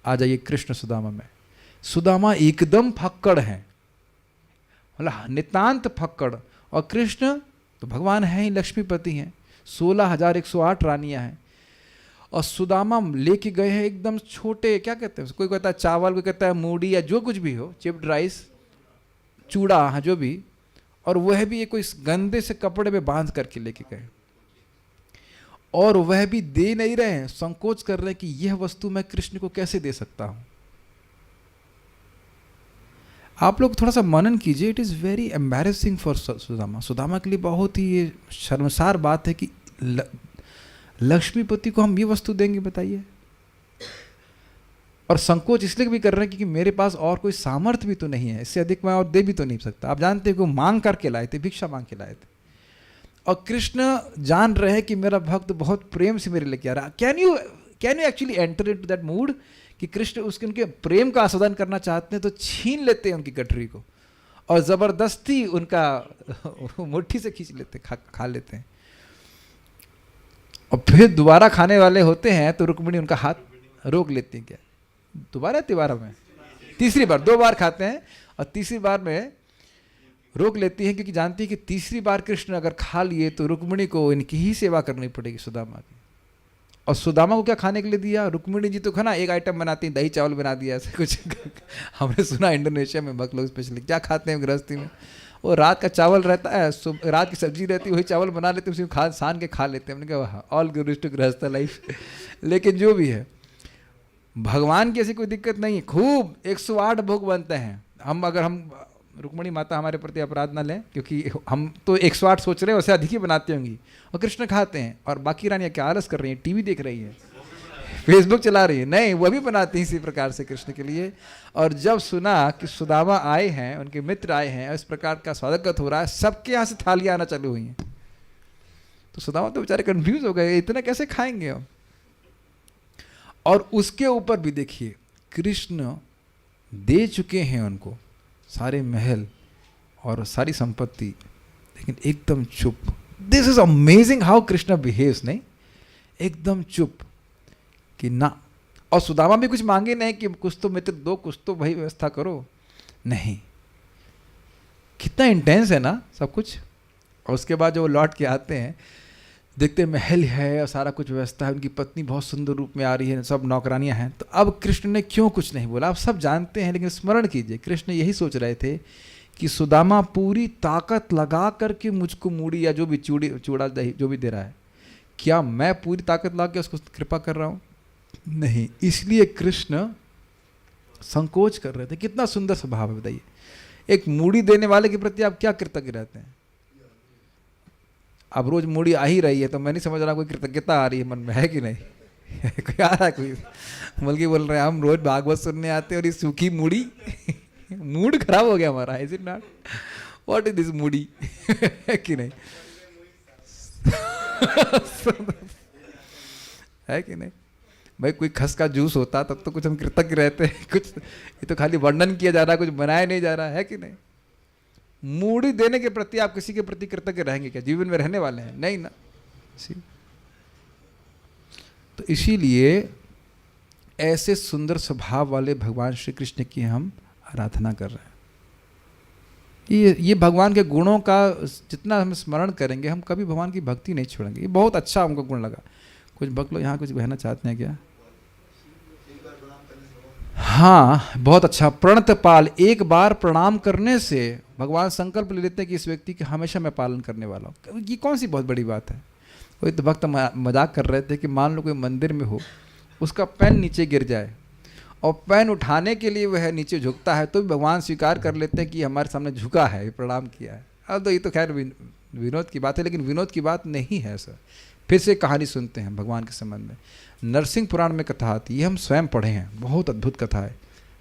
आ जाइए कृष्ण सुदामा में। सुदामा एकदम फक्कड़ हैं, मतलब नितांत फक्कड़, और कृष्ण तो भगवान हैं ही, लक्ष्मीपति हैं, 16,108 रानियां हैं। और सुदामा लेके गए हैं एकदम छोटे, क्या कहते हैं, कोई कहता है चावल, कोई कहता है मूढ़ी या जो कुछ भी हो, चिप्ड राइस, चूड़ा, हाँ जो भी, और वह भी ये कोई गंदे से कपड़े में बांध करके लेके गए। और वह भी दे नहीं रहे हैं, संकोच कर रहे हैं कि यह वस्तु मैं कृष्ण को कैसे दे सकता हूं। आप लोग थोड़ा सा मनन कीजिए, it is very embarrassing for Sudama. Sudama के लिए बहुत ही ये शर्मसार बात है कि लक्ष्मीपति को हम ये वस्तु देंगे, बताइए। और संकोच इसलिए भी कर रहे हैं क्योंकि मेरे पास और कोई सामर्थ्य भी तो नहीं है, इससे अधिक मैं और दे भी तो नहीं सकता। आप जानते हैं कि मांग करके लाए थे, भिक्षा मांग के लाए थे। और कृष्ण जान रहे हैं कि मेरा भक्त बहुत प्रेम से मेरे लेके आ रहा। Can you actually enter into that mood कि कृष्ण उनके प्रेम का आस्वादन करना चाहते हैं तो छीन लेते हैं उनकी गठरी को और ज़बरदस्ती उनका मुट्ठी से खींच लेते, खा लेते हैं। और फिर दोबारा खाने वाले होते हैं तो रुक्मिणी उनका हाथ रोक लेती हैं। क्या दोबारा तिबारा में तीसरी बार, 2 बार खाते हैं और तीसरी बार में रोक लेती है, क्योंकि जानती है कि तीसरी बार कृष्ण अगर खा लिए तो रुक्मिणी को इनकी ही सेवा करनी पड़ेगी, सुदामा की। और सुदामा को क्या खाने के लिए दिया? रुक्मिणी जी तो खाना एक आइटम बनाती हैं, दही चावल बना दिया ऐसे कुछ हमने सुना इंडोनेशिया में भक्त लोग स्पेशली क्या खाते हैं गृहस्थी में, वो रात का चावल रहता है, रात की सब्जी रहती है, वही चावल बना लेते हैं, उसी को सान के खा लेते हैं। हमने कहा ऑल गुड टू गृहस्थ लाइफ। लेकिन जो भी है, भगवान की ऐसी कोई दिक्कत नहीं है, खूब 108 भोग बनते हैं। हम रुक्मिणी माता हमारे प्रति अपराध ना लें, क्योंकि हम तो 108 सोच रहे हैं, उससे अधिक ही बनाती होंगी, और कृष्ण खाते हैं। और बाकी रानियाँ क्या आलस कर रही हैं, टीवी देख रही है, फेसबुक चला रही है? नहीं, वो भी बनाती हैं इसी प्रकार से कृष्ण के लिए। और जब सुना कि सुदामा आए हैं, उनके मित्र आए हैं, इस प्रकार का स्वागत हो रहा है, सबके यहाँ से थालियाँ आना चालू हुई हैं, तो सुदामा तो बेचारे कंफ्यूज हो गए, इतना कैसे खाएंगे हम। और उसके ऊपर भी देखिए, कृष्ण दे चुके हैं उनको सारे महल और सारी संपत्ति, लेकिन एकदम चुप। This is amazing how Krishna behaves, नहीं, एकदम चुप कि ना। और सुदामा भी कुछ मांगे नहीं कि कुछ तो मित्र दो, कुछ तो भाई व्यवस्था करो, नहीं। कितना इंटेंस है ना सब कुछ। और उसके बाद जो वो लौट के आते हैं, देखते महल है और सारा कुछ व्यवस्था है, उनकी पत्नी बहुत सुंदर रूप में आ रही है, सब नौकरानियां हैं। तो अब कृष्ण ने क्यों कुछ नहीं बोला, आप सब जानते हैं, लेकिन स्मरण कीजिए, कृष्ण यही सोच रहे थे कि सुदामा पूरी ताकत लगा करके मुझको मूड़ी या जो भी चूड़ा दही जो भी दे रहा है, क्या मैं पूरी ताकत लगा के उसको कृपा कर रहा हूँ? नहीं। इसलिए कृष्ण संकोच कर रहे थे। कितना सुंदर स्वभाव है बताइए। एक मूड़ी देने वाले के प्रति आप क्या कृतज्ञ रहते हैं? अब रोज मूड़ी आ ही रही है, तो मैं नहीं समझ रहा कोई कृतज्ञता आ रही है मन में, है कि नहीं? कोई आ रहा है कोई? बल्कि बोल रहे हैं हम रोज भागवत सुनने आते हैं और ये सूखी मूड़ी मूड खराब हो गया हमारा। Is it not? What is this मूड़ी? है कि नहीं? है कि नहीं भाई? कोई खस का जूस होता तब तो कुछ हम कृतज्ञ रहते हैं, कुछ ये तो खाली वर्णन किया जा रहा है, कुछ बनाया नहीं जा रहा है कि नहीं? मूड़ी देने के प्रति आप किसी के प्रति कृतज्ञ रहेंगे क्या? जीवन में रहने वाले हैं नहीं ना। तो इसीलिए ऐसे सुंदर स्वभाव वाले भगवान श्री कृष्ण की हम आराधना कर रहे हैं। ये भगवान के गुणों का जितना हम स्मरण करेंगे, हम कभी भगवान की भक्ति नहीं छोड़ेंगे। ये बहुत अच्छा हमको गुण लगा। कुछ भक्त लोग यहाँ कुछ कहना चाहते हैं क्या? हाँ, बहुत अच्छा। प्रणतपाल, एक बार प्रणाम करने से भगवान संकल्प ले लेते हैं कि इस व्यक्ति के हमेशा मैं पालन करने वाला हूँ। ये कौन सी बहुत बड़ी बात है। कोई तो भक्त मजाक कर रहे थे कि मान लो कोई मंदिर में हो, उसका पैन नीचे गिर जाए और पैन उठाने के लिए वह नीचे झुकता है, तो भी भगवान स्वीकार कर लेते हैं कि हमारे सामने झुका है, प्रणाम किया है। अब तो ये तो खैर विनोद की बात है, लेकिन विनोद की बात नहीं है सर। फिर से कहानी सुनते हैं भगवान के संबंध में। नरसिंह पुराण में कथा आती है, ये हम स्वयं पढ़े हैं, बहुत अद्भुत कथा है,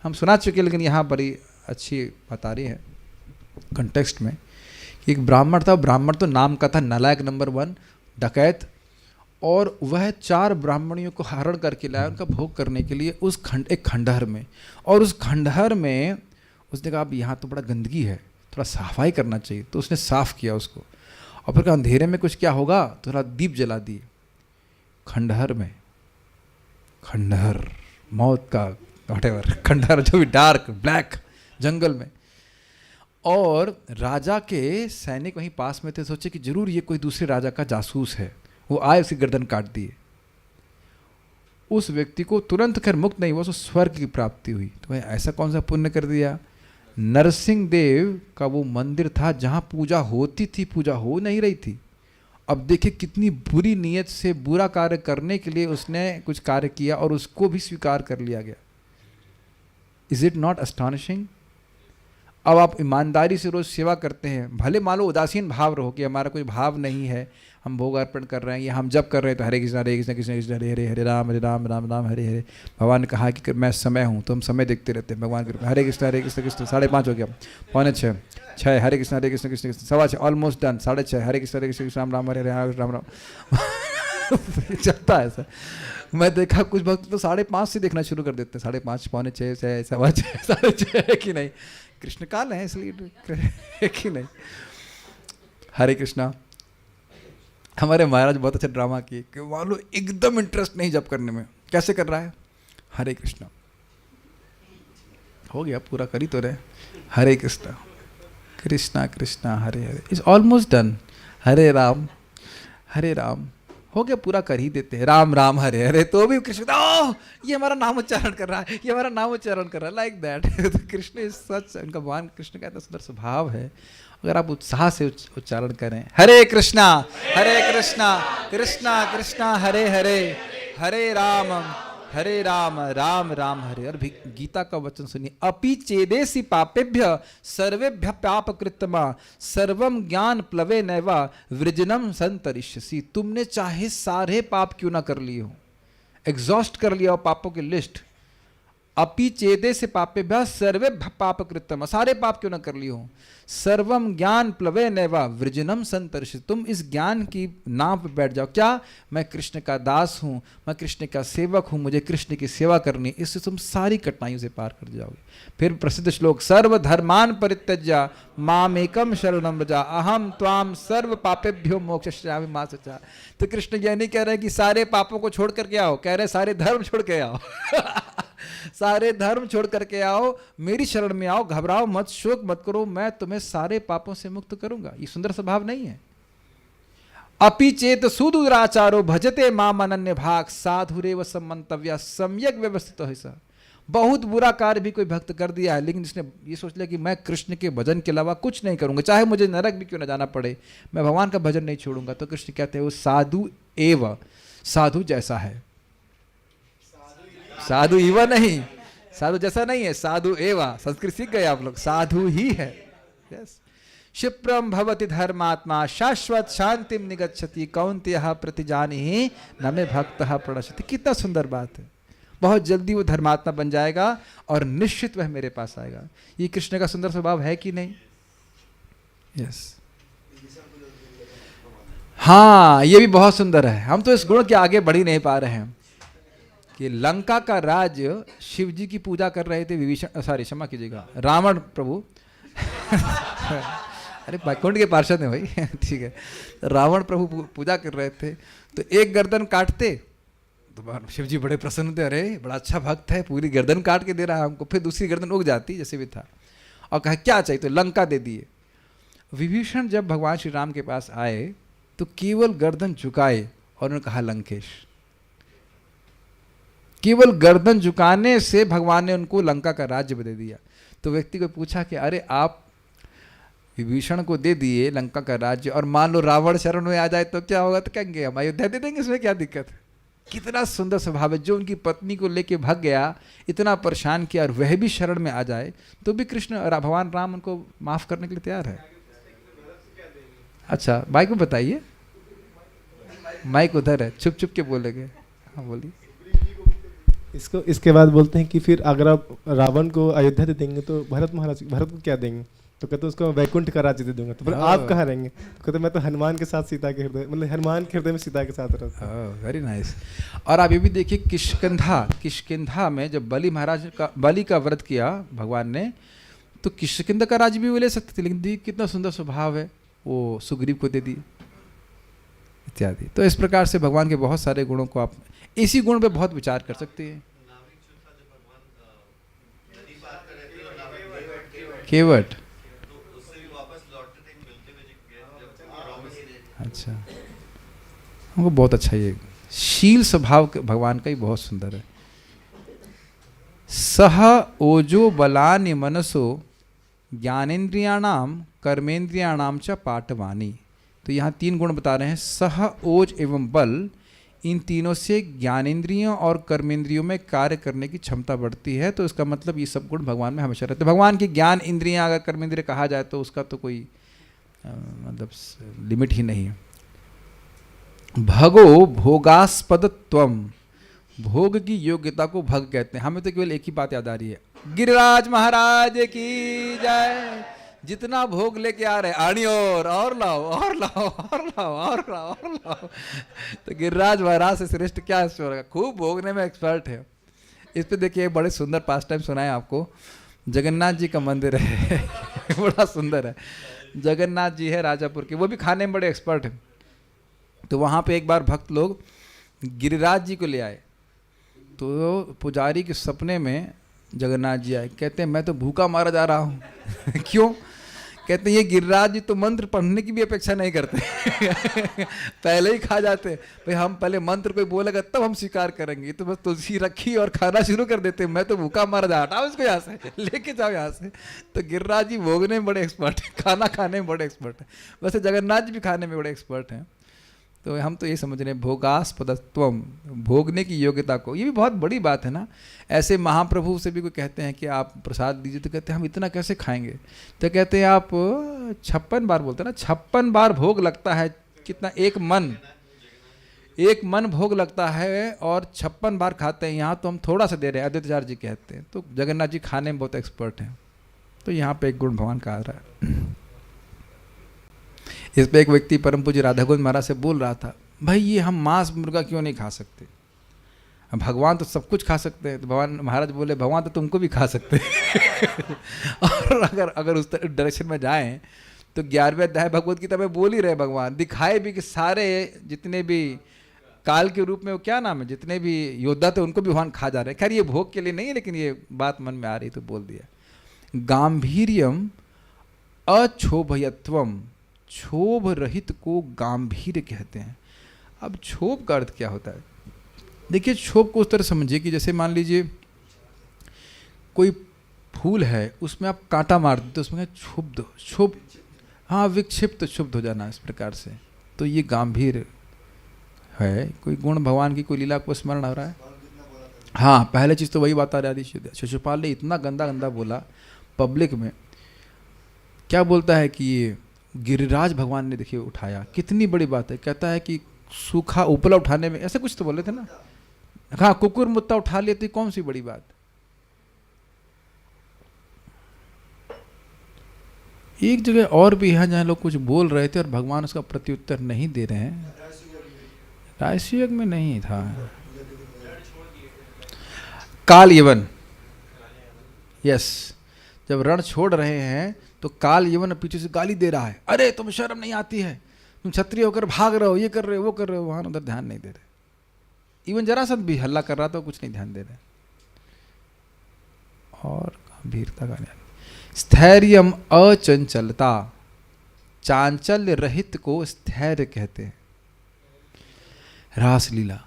हम सुना चुके, लेकिन यहाँ बड़ी अच्छी बता रही है कंटेक्स्ट में। एक ब्राह्मण था, ब्राह्मण तो नाम का था नालायक नंबर 1, डकैत, और वह 4 ब्राह्मणियों को हरण करके लाया उनका भोग करने के लिए उस एक खंडहर में। और उस खंडहर में उसने कहा अब यहाँ तो बड़ा गंदगी है, थोड़ा सफाई करना चाहिए। तो उसने साफ किया उसको, और फिर कहा अंधेरे में कुछ क्या होगा, तो थोड़ा दीप जला दिए खंडहर में। खंडहर मौत का व्हाटएवर, खंडहर जो भी डार्क ब्लैक जंगल में। और राजा के सैनिक वहीं पास में थे, सोचे कि जरूर ये कोई दूसरे राजा का जासूस है। वो आए, उसकी गर्दन काट दिए। उस व्यक्ति को तुरंत खैर मुक्त नहीं हुआ, उसको स्वर्ग की प्राप्ति हुई। तो भाई ऐसा कौन सा पुण्य कर दिया। नरसिंह देव का वो मंदिर था जहाँ पूजा होती थी, पूजा हो नहीं रही थी। अब देखिए कितनी बुरी नीयत से बुरा कार्य करने के लिए उसने कुछ कार्य किया और उसको भी स्वीकार कर लिया गया। Is it not astonishing? अब आप ईमानदारी से रोज सेवा करते हैं, भले मान लो उदासीन भाव रहो कि हमारा कोई भाव नहीं है, हम भोग अर्पण कर रहे हैं या हम जब कर रहे हैं तो हरे कृष्ण कृष्ण कृष्ण हरे हरे, हरे राम राम राम हरे हरे। भगवान ने कहा कि मैं समय हूँ, तो हम समय देखते रहते हैं। भगवान के हरे कृष्ण कृष्ण 5:30 हो गया, 5:45 हरे कृष्ण कृष्ण कृष्ण 6:15 ऑलमोस्ट डन, 6:30 हरे कृष्ण कृष्ण राम राम हरे हरे राम राम चलता है सर। मैं देखा कुछ भक्त तो 5:30 से देखना शुरू कर देते हैं, 5:30 6:45 6:15 6:30 कि नहीं, कृष्ण काल है इसलिए कि नहीं। हरे कृष्णा। हमारे महाराज बहुत अच्छा ड्रामा किए कि मान लो एकदम इंटरेस्ट नहीं जब करने में, कैसे कर रहा है, हरे कृष्णा हो गया, पूरा कर ही तो रहे। हरे कृष्णा कृष्णा कृष्णा हरे हरे, इज ऑलमोस्ट डन। हरे राम हो गया, पूरा कर ही देते हैं। राम राम हरे हरे, तो भी कृष्ण ओह ये हमारा नाम उच्चारण कर रहा है, ये हमारा नाम उच्चारण कर रहा है, लाइक दैट। तो कृष्ण इज सच, उनका भगवान कृष्ण का इतना सुंदर स्वभाव है। अगर आप उत्साह से उच्चारण करें हरे कृष्णा कृष्णा कृष्णा हरे हरे, हरे राम राम राम हरे। और गीता का वचन सुनिए, अपि चेदेसी पापेभ्य सर्वेभ्य पाप कृत्तमा सर्वम ज्ञान प्लवे नैवा वृजनम संतरिष्यसि। तुमने चाहे सारे पाप क्यों ना कर लिए हो, एग्जॉस्ट कर लिया हो पापों की लिस्ट, अपि चेदे से पापेभ्य सर्वे पाप कृतम, सारे पाप क्यों ना कर लिए हो, सर्वम ज्ञान प्लवे नैवा वृजनम संतर्षित। तुम इस ज्ञान की नाव पे बैठ जाओ, क्या मैं कृष्ण का दास हूँ, मैं कृष्ण का सेवक हूँ, मुझे कृष्ण की सेवा करनी, इससे तुम सारी कठिनाइयों से पार कर जाओगे। फिर प्रसिद्ध श्लोक, सर्व धर्मान परित्यज्य मामेकम शरणम व्रज अहम त्वाम सर्व पापेभ्यो मोक्षयिष्यामि मा शुचः। तो कृष्ण यह नहीं कह रहे कि सारे पापों को छोड़ करके आओ, कह रहे सारे धर्म छोड़ के आओ। सारे धर्म छोड़ करके आओ, मेरी शरण में आओ, घबराओ मत, शोक मत करो, मैं तुम्हें सारे पापों से मुक्त करूंगा। ये सुंदर स्वभाव नहीं है? अपि चेत सुदुराचारो भजते माम अनन्य भाग साधुरेव सम्मंतव्य सम्यक व्यवस्थित है। सा बहुत बुरा कार्य भी कोई भक्त कर दिया है, लेकिन जिसने ये सोच लिया कि मैं कृष्ण के भजन के अलावा कुछ नहीं करूंगा, चाहे मुझे नरक भी क्यों न जाना पड़े, मैं भगवान का भजन नहीं छोड़ूंगा, तो कृष्ण कहते हैं वो साधु एव, साधु जैसा है। साधु इव नहीं, साधु जैसा नहीं है, साधु एवा, संस्कृत सीख गए आप लोग, साधु ही है। यस, क्षिप्रम भवति धर्मात्मा शाश्वत शांतिम निगच्छति कौन्तेय प्रतिजानिहि न मे भक्तः प्रणश्यति। कितना सुंदर बात है, बहुत जल्दी वो धर्मात्मा बन जाएगा और निश्चित वह मेरे पास आएगा। ये कृष्ण का सुंदर स्वभाव है कि नहीं? यस, हाँ, ये भी बहुत सुंदर है। हम तो इस गुण के आगे बढ़ ही नहीं पा रहे हैं कि लंका का राज्य शिव जी की पूजा कर रहे थे विभीषण, सॉरी क्षमा कीजिएगा, रावण प्रभु। अरे बैकुंठ के पार्षद हैं भाई। ठीक है, रावण प्रभु पूजा कर रहे थे, तो एक गर्दन काटते तो शिव जी बड़े प्रसन्न थे, अरे बड़ा अच्छा भक्त है, पूरी गर्दन काट के दे रहा है हमको। फिर दूसरी गर्दन उग जाती जैसे भी था, और कहा क्या चाहिए, तो लंका दे दिए। विभीषण जब भगवान श्री राम के पास आए तो केवल गर्दन झुकाए और उन्होंने कहा लंकेश। केवल गर्दन झुकाने से भगवान ने उनको लंका का राज्य दे दिया। तो व्यक्ति को पूछा कि अरे आप विभीषण को दे दिए लंका का राज्य, और मान लो रावण शरण में आ जाए तो क्या होगा? तो कहेंगे हम अयोध्या दे देंगे, इसमें क्या दिक्कत है। कितना सुंदर स्वभाव है, जो उनकी पत्नी को लेके भाग गया, इतना परेशान किया, और वह भी शरण में आ जाए तो भी कृष्ण भगवान राम उनको माफ करने के लिए तैयार है। अच्छा, माइक में बताइए, माइक उधर है, छुप छुप के बोलेंगे। हाँ बोलिए। इसके बाद बोलते हैं कि फिर अगर आप रावण को अयोध्या दे देंगे तो भरत को क्या देंगे? तो कहते उसको वैकुंठ का राज्य दे दूंगा। तो फिर आप कहाँ रहेंगे? तो कहते मैं तो हनुमान के साथ सीता के हृदय, मतलब हनुमान के हृदय में सीता के साथ रहता हूं। Very nice. और आप ये भी देखिए, किष्किंधा में जब बलि का व्रत किया भगवान ने, तो किष्किंधा का राज्य भी वो ले सकते थे, लेकिन देखिए कितना सुंदर स्वभाव है, वो सुग्रीव को दे दिए इत्यादि। तो इस प्रकार से भगवान के बहुत सारे गुणों को आप इसी गुण पे बहुत विचार कर सकते हैं। केवट, अच्छा, हमको बहुत अच्छा, ये शील स्वभाव भगवान का ही बहुत सुंदर है। सह ओजो बलानि मनसो ज्ञानेन्द्रियाणाम कर्मेंद्रियाणाम च पाटवानी। तो यहाँ 3 गुण बता रहे हैं, सह ओज एवं बल, इन तीनों से ज्ञानेंद्रियों और कर्मेंद्रियों में कार्य करने की क्षमता बढ़ती है। तो इसका मतलब ये सब गुण भगवान में हमेशा रहते हैं। भगवान की ज्ञान इंद्रियां अगर कर्मेंद्रिय कहा जाए तो उसका तो कोई मतलब लिमिट ही नहीं है। भगो भोगास्पदत्वम, भोग की योग्यता को भग कहते हैं। हमें तो केवल एक ही बात याद आ रही है, गिरिराज महाराज की जय। जितना भोग लेके आ रहे आनी और लाओ और लाओ और लाओ और लाओ और लाओ। तो गिरिराज महाराज से श्रेष्ठ क्या ईश्वर है, खूब भोगने में एक्सपर्ट है। इस पे देखिए बड़े सुंदर पास टाइम सुनाए आपको। जगन्नाथ जी का मंदिर है बड़ा सुंदर है। जगन्नाथ जी है राजापुर के, वो भी खाने में बड़े एक्सपर्ट हैं। तो वहाँ पे एक बार भक्त लोग गिरिराज जी को ले आए, तो पुजारी के सपने में जगन्नाथ जी आए, कहते हैं मैं तो भूखा मारा जा रहा हूँ। क्यों? कहते हैं ये गिरिराज जी तो मंत्र पढ़ने की भी अपेक्षा नहीं करते। पहले ही खा जाते हैं, भाई हम पहले मंत्र कोई बोलेगा तब हम स्वीकार करेंगे, तो बस तुलसी रखी और खाना शुरू कर देते हैं। मैं तो भूखा मारा जा, हटाओ इसको यहाँ से, लेके जाओ यहाँ से। तो गिरिराज जी भोगने में बड़े एक्सपर्ट हैं, खाना खाने में बड़े एक्सपर्ट हैं। वैसे जगन्नाथ जी भी खाने में बड़े एक्सपर्ट हैं। तो हम तो ये समझ रहे हैं भोगास्पदत्वम, भोगने की योग्यता को, ये भी बहुत बड़ी बात है ना। ऐसे महाप्रभु से भी कोई कहते हैं कि आप प्रसाद दीजिए, तो कहते हैं हम इतना कैसे खाएंगे? तो कहते हैं आप 56 बार बोलते हैं ना, 56 बार भोग लगता है। कितना? एक मन भोग लगता है और 56 बार खाते हैं। यहाँ तो हम थोड़ा सा दे रहे हैं, अद्वैताचार्य जी कहते हैं। तो जगन्नाथ जी खाने में बहुत एक्सपर्ट हैं। तो यहाँ पे एक गुण भगवान का आ रहा है। इस पे एक व्यक्ति परम पूज्य राधागोविंद महाराज से बोल रहा था, भाई ये हम मांस मुर्गा क्यों नहीं खा सकते? अब भगवान तो सब कुछ खा सकते हैं। तो भगवान महाराज बोले, भगवान तो तुमको भी खा सकते हैं। और अगर उस डायरेक्शन में जाएं तो 11वें अध्याय भगवत गीता में बोल ही रहे भगवान, दिखाए भी कि सारे जितने भी काल के रूप में वो क्या नाम है, जितने भी योद्धा थे उनको भी भगवान खा जा रहे हैं। खैर ये भोग के लिए नहीं है, लेकिन ये बात मन में आ रही तो बोल दिया। गांभीर्यम अक्षोभयत्वम, क्षोभ रहित को गांभीर्य कहते हैं। अब क्षोभ का अर्थ क्या होता है? देखिए, क्षोभ को उस तरह समझिए कि जैसे मान लीजिए कोई फूल है, उसमें आप कांटा मार देते, तो उसमें क्षुब्ध, हाँ विक्षिप्त, क्षुब्ध हो जाना इस प्रकार से। तो ये गांभीर्य है। कोई गुण भगवान की, कोई लीला को स्मरण आ रहा है? हाँ, पहले चीज़ तो वही बात आ रही थी। शिशुपाल ने इतना गंदा गंदा बोला पब्लिक में। क्या बोलता है कि ये गिरिराज भगवान ने देखिए उठाया, कितनी बड़ी बात है। कहता है कि सूखा उपला उठाने में, ऐसे कुछ तो बोले थे ना। हाँ, कुकुर मुत्ता उठा लिया तो कौन सी बड़ी बात। एक जगह और भी है जहाँ लोग कुछ बोल रहे थे और भगवान उसका प्रत्युत्तर नहीं दे रहे हैं। रायसी में नहीं था। काल यवन, यस, जब रण छोड़ रहे हैं तो काल यवन पीछे से गाली दे रहा है, अरे तुम शर्म नहीं आती है, तुम क्षत्रिय होकर भाग रहे हो, ये कर रहे हो, वो कर रहे हो। वहां उधर ध्यान नहीं दे रहे। इवन जरासंध भी हल्ला कर रहा था, कुछ नहीं ध्यान दे रहे। और गंभीरता का स्थैर्यम अचंचलता, चांचल्य रहित को स्थैर्य कहते हैं। रासलीला,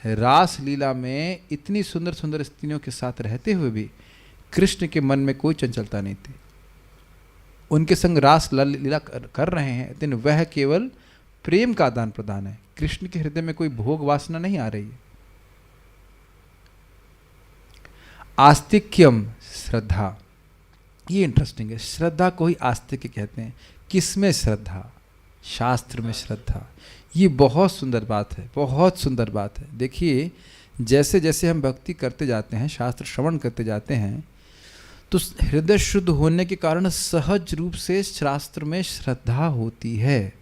रासलीला में इतनी सुंदर सुंदर स्त्रियों के साथ रहते हुए भी कृष्ण के मन में कोई चंचलता नहीं थी। उनके संग रास लीला कर रहे हैं, लेकिन वह केवल प्रेम का आदान प्रदान है। कृष्ण के हृदय में कोई भोग वासना नहीं आ रही है। आस्तिक्यम, श्रद्धा, ये इंटरेस्टिंग है। श्रद्धा को ही आस्तिक्य कहते हैं। किसमें श्रद्धा? शास्त्र में श्रद्धा। ये बहुत सुंदर बात है, बहुत सुंदर बात है। देखिए, जैसे जैसे हम भक्ति करते जाते हैं, शास्त्र श्रवण करते जाते हैं, तो हृदय शुद्ध होने के कारण सहज रूप से शास्त्र में श्रद्धा होती है।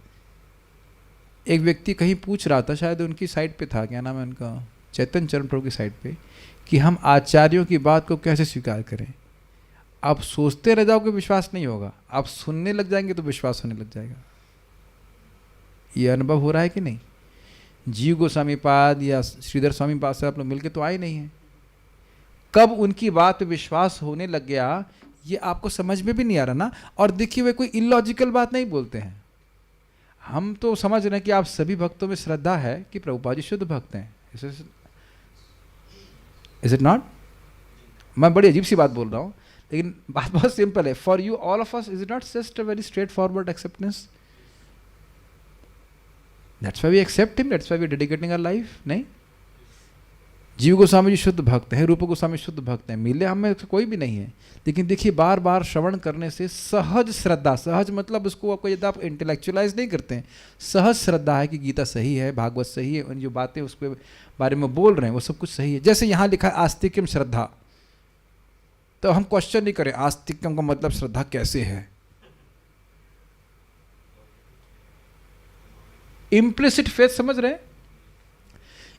एक व्यक्ति कहीं पूछ रहा था, शायद उनकी साइट पे था, क्या नाम है उनका, चैतन्य चरण प्रभु की साइट पे, कि हम आचार्यों की बात को कैसे स्वीकार करें। आप सोचते रह जाओगे विश्वास नहीं होगा, आप सुनने लग जाएंगे तो विश्वास होने लग जाएगा। ये अनुभव हो रहा है कि नहीं? जीव गोस्वामी पाद या श्रीधर स्वामी पाद से आप लोग मिलके तो आए नहीं हैं। कब उनकी बात पे विश्वास होने लग गया, ये आपको समझ में भी नहीं आ रहा ना। और देखिए, वे कोई इलॉजिकल बात नहीं बोलते हैं। हम तो समझ रहे हैं कि आप सभी भक्तों में श्रद्धा है कि प्रभुपाद जी शुद्ध भक्त हैं। Is it not? मैं बड़ी अजीब सी बात बोल रहा हूँ, लेकिन बात बहुत सिंपल है। For you all of us, is it not just a very straight forward acceptance? That's why we accept him, that's why we are dedicating our life, नहीं? जीव गोस्वामी जी शुद्ध भक्त हैं, रूप गोस्वामी शुद्ध भक्त हैं, मिले हमें तो कोई भी नहीं है। लेकिन देखिए, बार बार श्रवण करने से सहज श्रद्धा, सहज मतलब उसको आपको यदि आप इंटेलेक्चुअलाइज नहीं करते हैं, सहज श्रद्धा है कि गीता सही है, भागवत सही है, उन जो बातें उसके बारे में बोल रहे हैं वो सब कुछ सही है। जैसे यहाँ लिखा है आस्तिक्यम श्रद्धा, तो हम क्वेश्चन नहीं करें आस्तिक्यम का मतलब श्रद्धा कैसे है। इम्प्लिसिट फेथ समझ रहे हैं?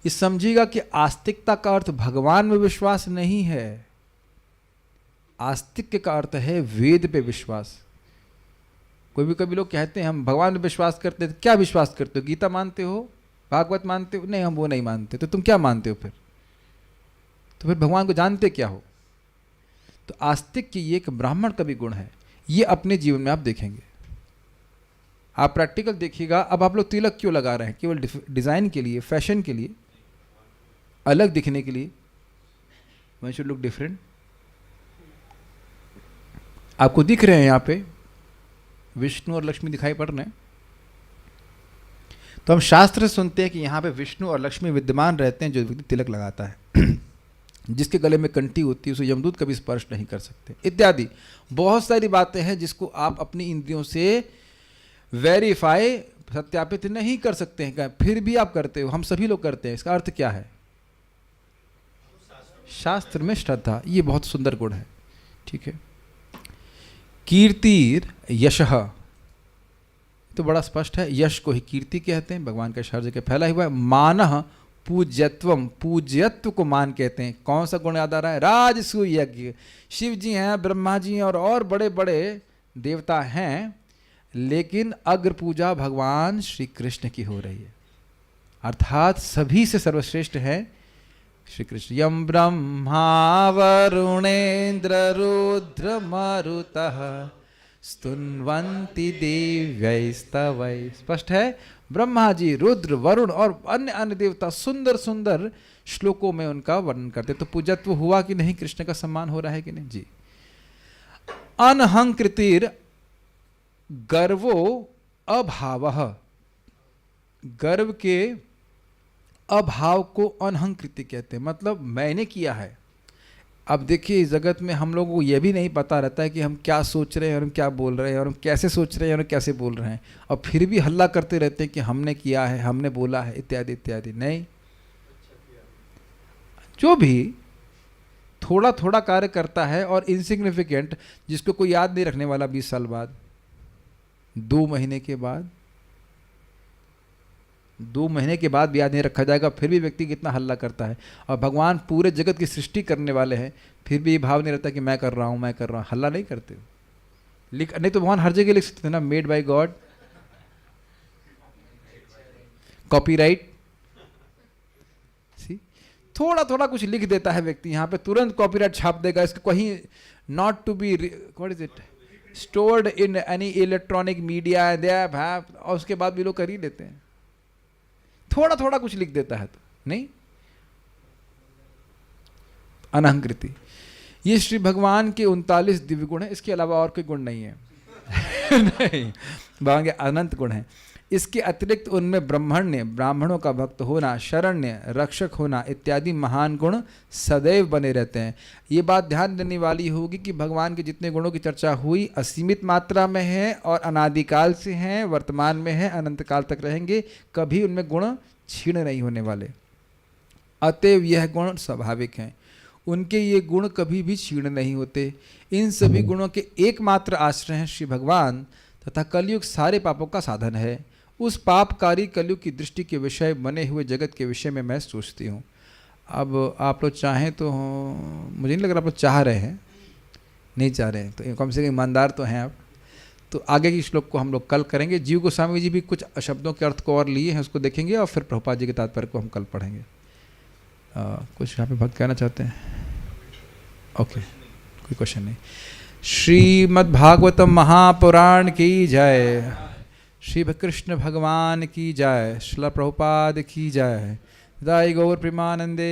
इस समझिएगा कि आस्तिकता का अर्थ भगवान में विश्वास नहीं है। आस्तिक्य का अर्थ है वेद पे विश्वास। कोई भी कभी लोग कहते हैं हम भगवान में विश्वास करते हैं, तो क्या विश्वास करते हो? गीता मानते हो, भागवत मानते हो? नहीं, हम वो नहीं मानते। तो तुम क्या मानते हो फिर? तो फिर भगवान को जानते क्या हो? तो आस्तिक की ये एक ब्राह्मण का भी गुण है, ये अपने जीवन में आप देखेंगे। आप प्रैक्टिकल देखिएगा। अब आप लोग तिलक क्यों लगा रहे हैं? केवल डिजाइन के लिए, फैशन के लिए, अलग दिखने के लिए। One should look different. आपको दिख रहे हैं यहाँ पे विष्णु और लक्ष्मी दिखाई पड़ रहे हैं, तो हम शास्त्र से सुनते हैं कि यहाँ पे विष्णु और लक्ष्मी विद्यमान रहते हैं जो व्यक्ति तिलक लगाता है। जिसके गले में कंठी होती है उसे यमदूत कभी स्पर्श नहीं कर सकते, इत्यादि बहुत सारी बातें हैं जिसको आप अपनी इंद्रियों से वेरीफाई, सत्यापित नहीं कर सकते हैं, फिर भी आप करते हो। हम सभी लोग करते हैं। इसका अर्थ क्या है? शास्त्र में श्रद्धा, ये बहुत सुंदर गुण है। ठीक है। कीर्तिर यशः, तो बड़ा स्पष्ट है, यश को ही कीर्ति कहते हैं, भगवान का हर जगह फैला हुआ है। मानः पूज्यत्वम, पूज्यत्व को मान कहते हैं। कौन सा गुण याद आ रहा है? राजसूय यज्ञ। शिव जी हैं, ब्रह्मा जी हैं और बड़े बड़े देवता हैं, लेकिन अग्र पूजा भगवान श्री कृष्ण की हो रही है, अर्थात सभी से सर्वश्रेष्ठ है श्री कृष्ण। यम ब्रह्मा वरुणेन्द्र रुद्र मरुतः स्तुन्वन्ति दिव्यैस्तवै। स्पष्ट है, ब्रह्मा जी, रुद्र, वरुण और अन्य अन्य देवता सुंदर सुंदर श्लोकों में उनका वर्णन करते। तो पूजत्व हुआ कि नहीं? कृष्ण का सम्मान हो रहा है कि नहीं? जी। अनहंकृतिर गर्वो अभावः, गर्व के अभाव को अनहंकृति कहते हैं, मतलब मैंने किया है। अब देखिए, इस जगत में हम लोगों को यह भी नहीं पता रहता है कि हम क्या सोच रहे हैं और हम क्या बोल रहे हैं और हम कैसे सोच रहे हैं और कैसे बोल रहे हैं, और फिर भी हल्ला करते रहते हैं कि हमने किया है, हमने बोला है, इत्यादि इत्यादि। नहीं, जो भी थोड़ा थोड़ा कार्य करता है और इनसिग्निफिकेंट, जिसको कोई याद नहीं रखने वाला 20 साल बाद, 2 महीने के बाद, 2 महीने के बाद भी याद नहीं रखा जाएगा, फिर भी व्यक्ति कितना हल्ला करता है। और भगवान पूरे जगत की सृष्टि करने वाले हैं, फिर भी ये भाव नहीं रहता कि मैं कर रहा हूँ, मैं कर रहा हूँ। हल्ला नहीं करते हो, नहीं तो भगवान हर जगह लिख सकते थे ना, मेड बाय गॉड, कॉपीराइट। सी, थोड़ा थोड़ा कुछ लिख देता है व्यक्ति, यहाँ पे तुरंत कॉपीराइट छाप देगा, इसको कहीं not to be, what is it, stored in any electronic media, और उसके बाद भी लोग कर ही लेते हैं। थोड़ा थोड़ा कुछ लिख देता है तो नहीं। अनहंकृति, ये श्री भगवान के 39 दिव्य गुण है, इसके अलावा और कोई गुण नहीं है। नहीं, भगवान के अनंत गुण हैं। इसके अतिरिक्त उनमें ब्रह्मण्य, ब्राह्मणों का भक्त होना, शरण्य, रक्षक होना इत्यादि महान गुण सदैव बने रहते हैं। ये बात ध्यान देने वाली होगी कि भगवान के जितने गुणों की चर्चा हुई असीमित मात्रा में है और अनादिकाल से हैं, वर्तमान में है, अनंत काल तक रहेंगे, कभी उनमें गुण क्षीण नहीं होने वाले। अतएव यह गुण स्वाभाविक हैं, उनके ये गुण कभी भी क्षीण नहीं होते। इन सभी गुणों के एकमात्र आश्रय हैं श्री भगवान, तथा कलयुग सारे पापों का साधन है। उस पापकारी कलयुग की दृष्टि के विषय बने हुए जगत के विषय में मैं सोचती हूँ। अब आप लोग चाहें तो, मुझे नहीं लग रहा आप लोग चाह रहे हैं, नहीं चाह रहे हैं तो कम से कम ईमानदार तो हैं आप। तो आगे की श्लोक को हम लोग कल करेंगे। जीव गोस्वामी जी भी कुछ शब्दों के अर्थ को और लिए हैं, उसको देखेंगे, और फिर प्रभुपाद जी के तात्पर्य को हम कल पढ़ेंगे। कुछ यहाँ पे भक्त कहना चाहते हैं? ओके, कोई क्वेश्चन नहीं। श्रीमद्भागवतम महापुराण की जय, श्री कृष्ण भगवान की जय, श्रील प्रभुपाद की जय, दाई गौर प्रेमानंदे।